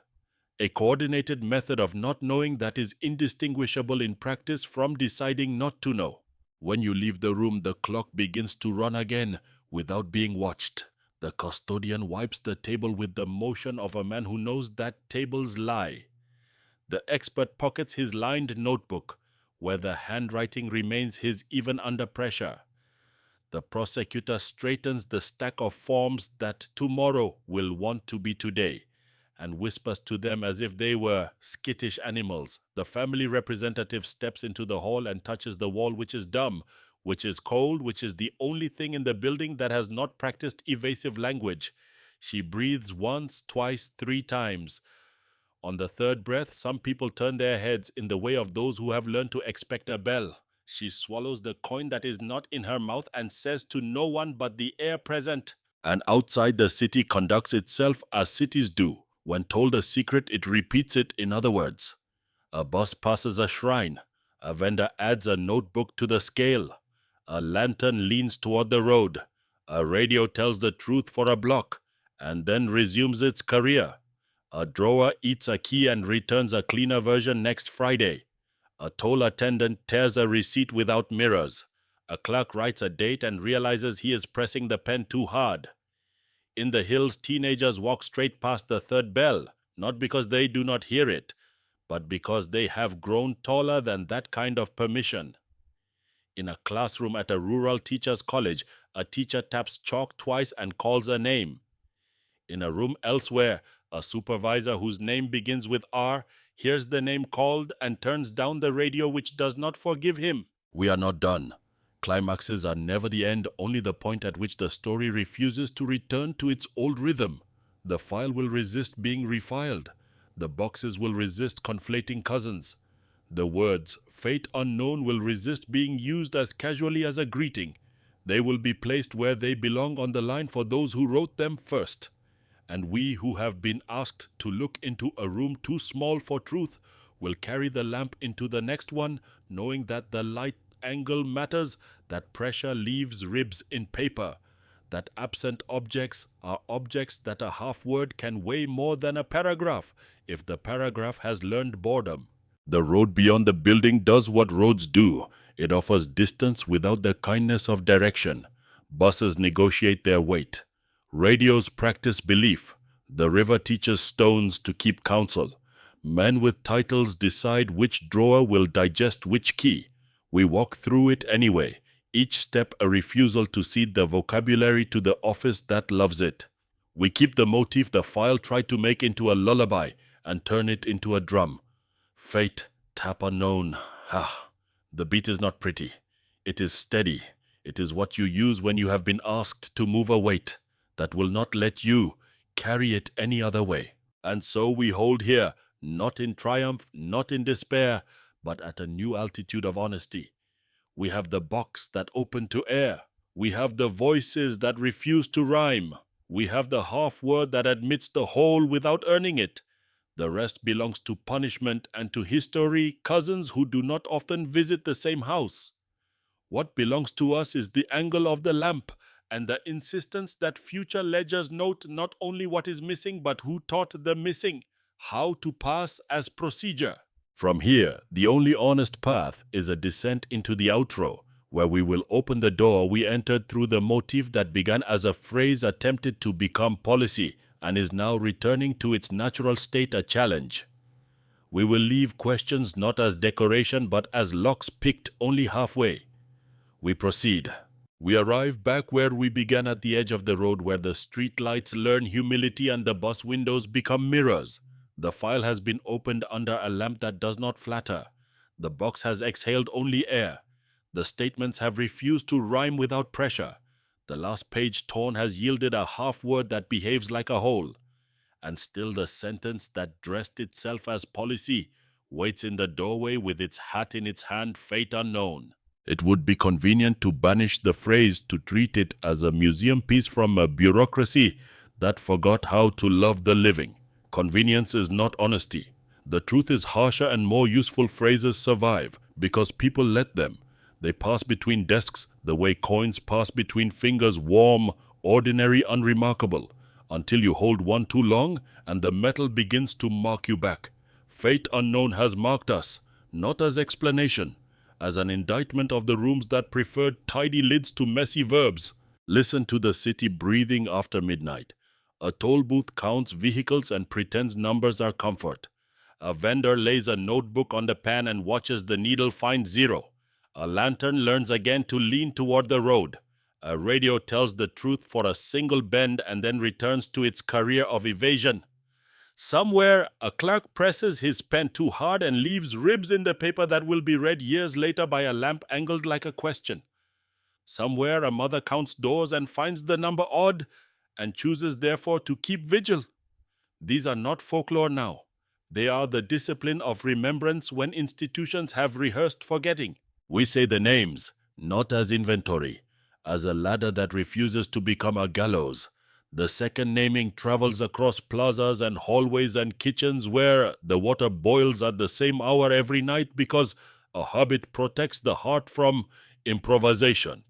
A coordinated method of not knowing that is indistinguishable in practice from deciding not to know. When you leave the room, the clock begins to run again without being watched. The custodian wipes the table with the motion of a man who knows that tables lie. The expert pockets his lined notebook, where the handwriting remains his even under pressure. The prosecutor straightens the stack of forms that tomorrow will want to be today, and whispers to them as if they were skittish animals. The family representative steps into the hall and touches the wall, which is dumb, which is cold, which is the only thing in the building that has not practiced evasive language. She breathes once, twice, 3 times. On the third breath, some people turn their heads in the way of those who have learned to expect a bell. She swallows the coin that is not in her mouth and says to no one but the air present. And outside, the city conducts itself as cities do. When told a secret, it repeats it in other words. A bus passes a shrine. A vendor adds a notebook to the scale. A lantern leans toward the road. A radio tells the truth for a block and then resumes its career. A drawer eats a key and returns a cleaner version next Friday. A toll attendant tears a receipt without mirrors. A clerk writes a date and realizes he is pressing the pen too hard. In the hills, teenagers walk straight past the third bell, not because they do not hear it, but because they have grown taller than that kind of permission. In a classroom at a rural teacher's college, a teacher taps chalk twice and calls a name. In a room elsewhere, a supervisor whose name begins with R hears the name called and turns down the radio which does not forgive him. We are not done. Climaxes are never the end, only the point at which the story refuses to return to its old rhythm. The file will resist being refiled. The boxes will resist conflating cousins. The words fate unknown will resist being used as casually as a greeting. They will be placed where they belong on the line for those who wrote them first. And we who have been asked to look into a room too small for truth will carry the lamp into the next one, knowing that the light angle matters, that pressure leaves ribs in paper, that absent objects are objects that a half word can weigh more than a paragraph if the paragraph has learned boredom. The road beyond the building does what roads do. It offers distance without the kindness of direction. Buses negotiate their weight. Radios practice belief. The river teaches stones to keep counsel. Men with titles decide which drawer will digest which key. We walk through it anyway, each step a refusal to cede the vocabulary to the office that loves it. We keep the motif the file tried to make into a lullaby and turn it into a drum. Fate, tap unknown. The beat is not pretty. It is steady. It is what you use when you have been asked to move a weight that will not let you carry it any other way. And so we hold here, not in triumph, not in despair, but at a new altitude of honesty. We have the box that opened to air. We have the voices that refuse to rhyme. We have the half word that admits the whole without earning it. The rest belongs to punishment and to history, cousins who do not often visit the same house. What belongs to us is the angle of the lamp and the insistence that future ledgers note not only what is missing but who taught the missing, how to pass as procedure. From here, the only honest path is a descent into the outro, where we will open the door we entered through the motif that began as a phrase attempted to become policy and is now returning to its natural state a challenge. We will leave questions not as decoration but as locks picked only halfway. We proceed. We arrive back where we began at the edge of the road where the street lights learn humility and the bus windows become mirrors. The file has been opened under a lamp that does not flatter. The box has exhaled only air. The statements have refused to rhyme without pressure. The last page torn has yielded a half word that behaves like a whole. And still the sentence that dressed itself as policy waits in the doorway with its hat in its hand, fate unknown. It would be convenient to banish the phrase, to treat it as a museum piece from a bureaucracy that forgot how to love the living. Convenience is not honesty. The truth is harsher and more useful phrases survive because people let them. They pass between desks the way coins pass between fingers, warm, ordinary, unremarkable, until you hold one too long and the metal begins to mark you back. Fate unknown has marked us, not as explanation, as an indictment of the rooms that preferred tidy lids to messy verbs. Listen to the city breathing after midnight. A toll booth counts vehicles and pretends numbers are comfort. A vendor lays a notebook on the pan and watches the needle find zero. A lantern learns again to lean toward the road. A radio tells the truth for a single bend and then returns to its career of evasion. Somewhere, a clerk presses his pen too hard and leaves ribs in the paper that will be read years later by a lamp angled like a question. Somewhere, a mother counts doors and finds the number odd and chooses therefore to keep vigil. These are not folklore now. They are the discipline of remembrance when institutions have rehearsed forgetting. We say the names, not as inventory, as a ladder that refuses to become a gallows. The second naming travels across plazas and hallways and kitchens where the water boils at the same hour every night because a habit protects the heart from improvisation.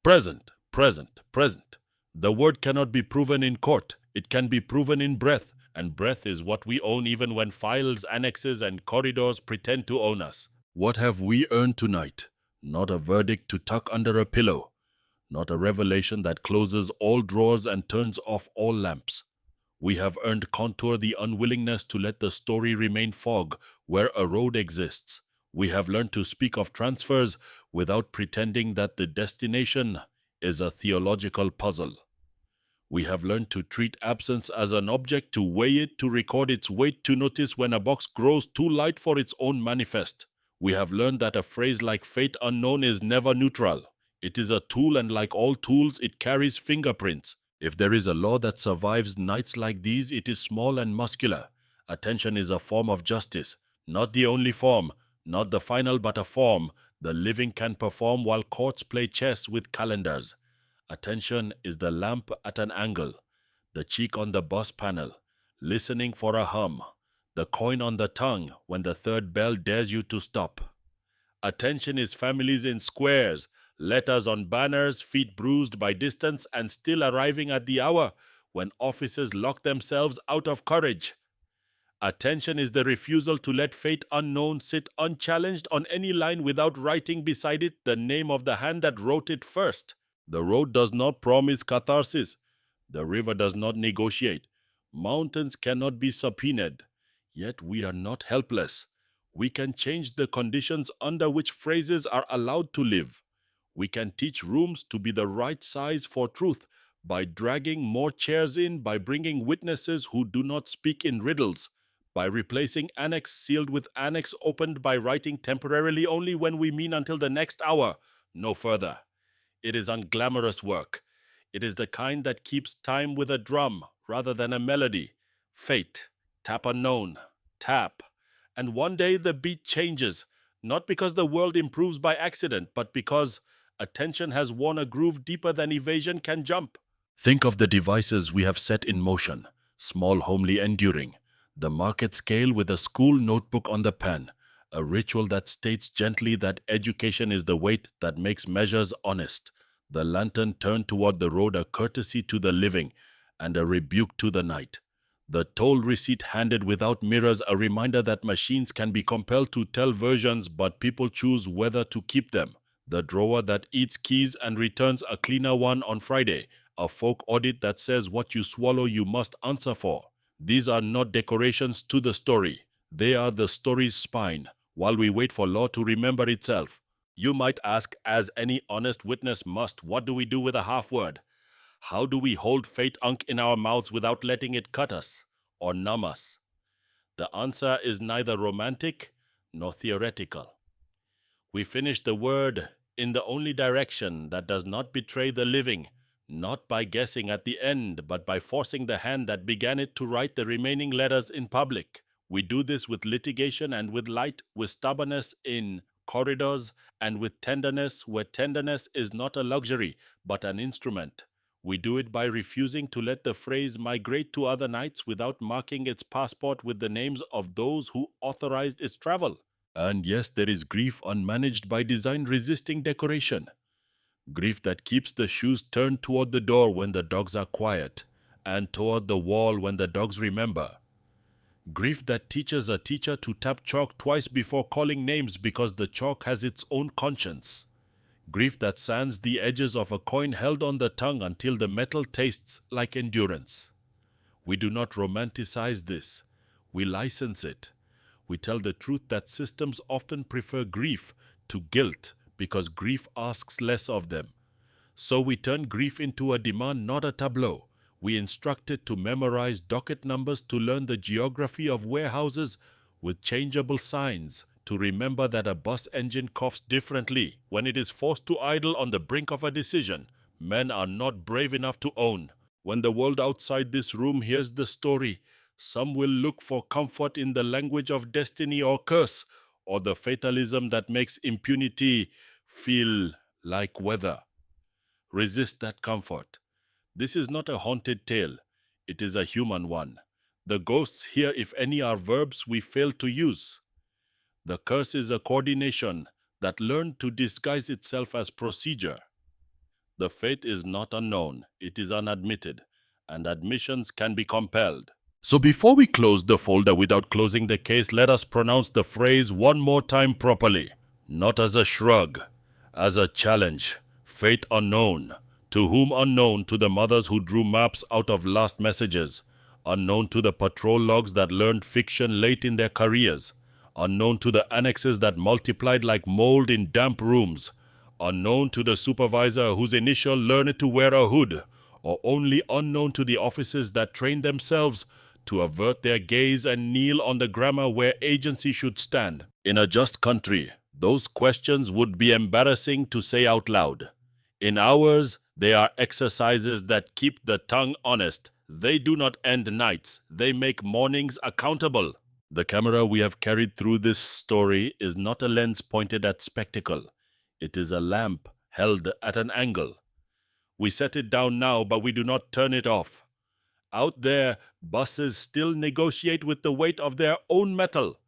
Present, present, present. The word cannot be proven in court. It can be proven in breath, and breath is what we own even when files, annexes, and corridors pretend to own us. What have we earned tonight? Not a verdict to tuck under a pillow. Not a revelation that closes all drawers and turns off all lamps. We have earned contour the unwillingness to let the story remain fog where a road exists. We have learned to speak of transfers without pretending that the destination is a theological puzzle. We have learned to treat absence as an object, to weigh it, to record its weight, to notice when a box grows too light for its own manifest. We have learned that a phrase like fate unknown is never neutral. It is a tool, and like all tools, it carries fingerprints. If there is a law that survives nights like these, it is small and muscular. Attention is a form of justice, not the only form, not the final, but a form the living can perform while courts play chess with calendars. Attention is the lamp at an angle, the cheek on the bus panel, listening for a hum, the coin on the tongue when the third bell dares you to stop. Attention is families in squares, Letters on banners, feet bruised by distance and still arriving at the hour when offices lock themselves out of courage. Attention is the refusal to let fate unknown sit unchallenged on any line without writing beside it the name of the hand that wrote it first. The road does not promise catharsis. The river does not negotiate. Mountains cannot be subpoenaed. Yet we are not helpless. We can change the conditions under which phrases are allowed to live. We can teach rooms to be the right size for truth by dragging more chairs in, by bringing witnesses who do not speak in riddles, by replacing annex sealed with annex opened, by writing temporarily only when we mean until the next hour, no further. It is unglamorous work. It is the kind that keeps time with a drum rather than a melody. Fate, tap unknown, tap. And one day the beat changes, not because the world improves by accident, but because attention has worn a groove deeper than evasion can jump. Think of the devices we have set in motion, small, homely, enduring. The market scale with a school notebook on the pen, a ritual that states gently that education is the weight that makes measures honest. The lantern turned toward the road, a courtesy to the living and a rebuke to the night. The toll receipt handed without mirrors, a reminder that machines can be compelled to tell versions, but people choose whether to keep them. The drawer that eats keys and returns a cleaner one on Friday, a folk audit that says what you swallow you must answer for. These are not decorations to the story. They are the story's spine, while we wait for law to remember itself. You might ask, as any honest witness must, what do we do with a half-word? How do we hold fate unk in our mouths without letting it cut us or numb us? The answer is neither romantic nor theoretical. We finish the word in the only direction that does not betray the living, not by guessing at the end, but by forcing the hand that began it to write the remaining letters in public. We do this with litigation and with light, with stubbornness in corridors, and with tenderness where tenderness is not a luxury, but an instrument. We do it by refusing to let the phrase migrate to other nights without marking its passport with the names of those who authorized its travel. And yes, there is grief unmanaged by design resisting decoration. Grief that keeps the shoes turned toward the door when the dogs are quiet, and toward the wall when the dogs remember. Grief that teaches a teacher to tap chalk twice before calling names because the chalk has its own conscience. Grief that sands the edges of a coin held on the tongue until the metal tastes like endurance. We do not romanticize this. We license it. We tell the truth that systems often prefer grief to guilt because grief asks less of them. So we turn grief into a demand, not a tableau. We instruct it to memorize docket numbers, to learn the geography of warehouses with changeable signs, to remember that a bus engine coughs differently when it is forced to idle on the brink of a decision men are not brave enough to own. When the world outside this room hears the story, some will look for comfort in the language of destiny or curse, or the fatalism that makes impunity feel like weather. Resist that comfort. This is not a haunted tale. It is a human one. The ghosts here, if any, are verbs we fail to use. The curse is a coordination that learned to disguise itself as procedure. The fate is not unknown, it is unadmitted, and admissions can be compelled. So before we close the folder without closing the case, let us pronounce the phrase one more time properly. Not as a shrug, as a challenge. Fate unknown. To whom unknown? To the mothers who drew maps out of last messages. Unknown to the patrol logs that learned fiction late in their careers. Unknown to the annexes that multiplied like mold in damp rooms. Unknown to the supervisor whose initial learned to wear a hood. Or only unknown to the offices that trained themselves to avert their gaze and kneel on the grammar where agency should stand. In a just country, those questions would be embarrassing to say out loud. In ours, they are exercises that keep the tongue honest. They do not end nights. They make mornings accountable. The camera we have carried through this story is not a lens pointed at spectacle. It is a lamp held at an angle. We set it down now, but we do not turn it off. Out there, buses still negotiate with the weight of their own metal.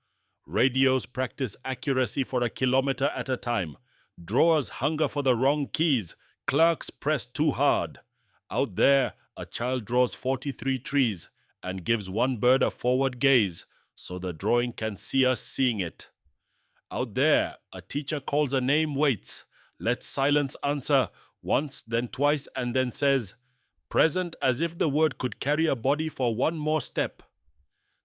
Radios practice accuracy for a kilometer at a time. Drawers hunger for the wrong keys, clerks press too hard. Out there, a child draws 43 trees and gives one bird a forward gaze so the drawing can see us seeing it. Out there, a teacher calls a name, waits, lets silence answer once, then twice, and then says, present, as if the word could carry a body for one more step.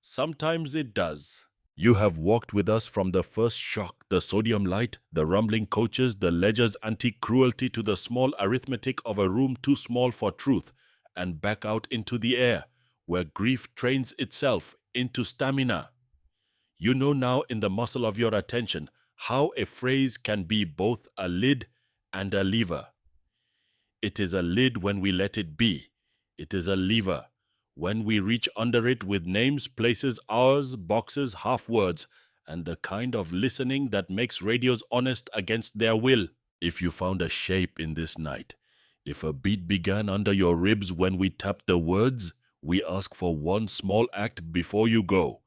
Sometimes it does. You have walked with us from the first shock, the sodium light, the rumbling coaches, the ledger's antique cruelty to the small arithmetic of a room too small for truth, and back out into the air, where grief trains itself into stamina. You know now in the muscle of your attention how a phrase can be both a lid and a lever. It is a lid when we let it be. It is a lever when we reach under it with names, places, hours, boxes, half words, and the kind of listening that makes radios honest against their will. If you found a shape in this night, if a beat began under your ribs when we tapped the words, we ask for one small act before you go.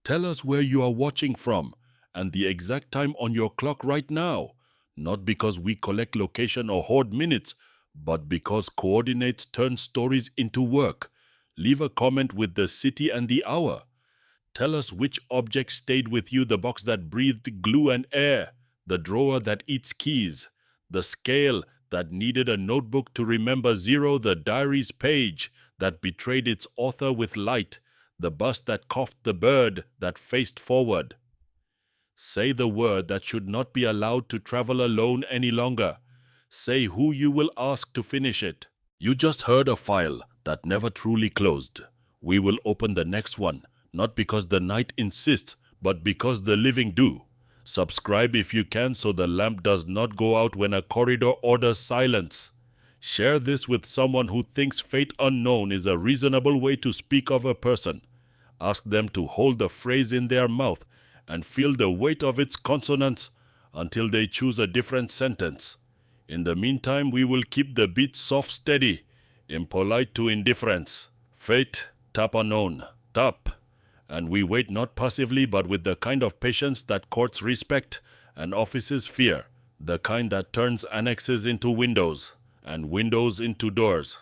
Tell us where you are watching from and the exact time on your clock right now, not because we collect location or hoard minutes, but because coordinates turn stories into work. Leave a comment with the city and the hour. Tell us which object stayed with you, the box that breathed glue and air, the drawer that eats keys, the scale that needed a notebook to remember zero, the diary's page that betrayed its author with light, the bus that coughed, the bird that faced forward. Say the word that should not be allowed to travel alone any longer. Say who you will ask to finish it. You just heard a file that never truly closed. We will open the next one, not because the night insists, but because the living do. Subscribe if you can so the lamp does not go out when a corridor orders silence. Share this with someone who thinks fate unknown is a reasonable way to speak of a person. Ask them to hold the phrase in their mouth and feel the weight of its consonants until they choose a different sentence. In the meantime, we will keep the beat soft steady, impolite to indifference. Fate, tap unknown, tap. And we wait not passively but with the kind of patience that courts respect and offices fear, the kind that turns annexes into windows and windows into doors.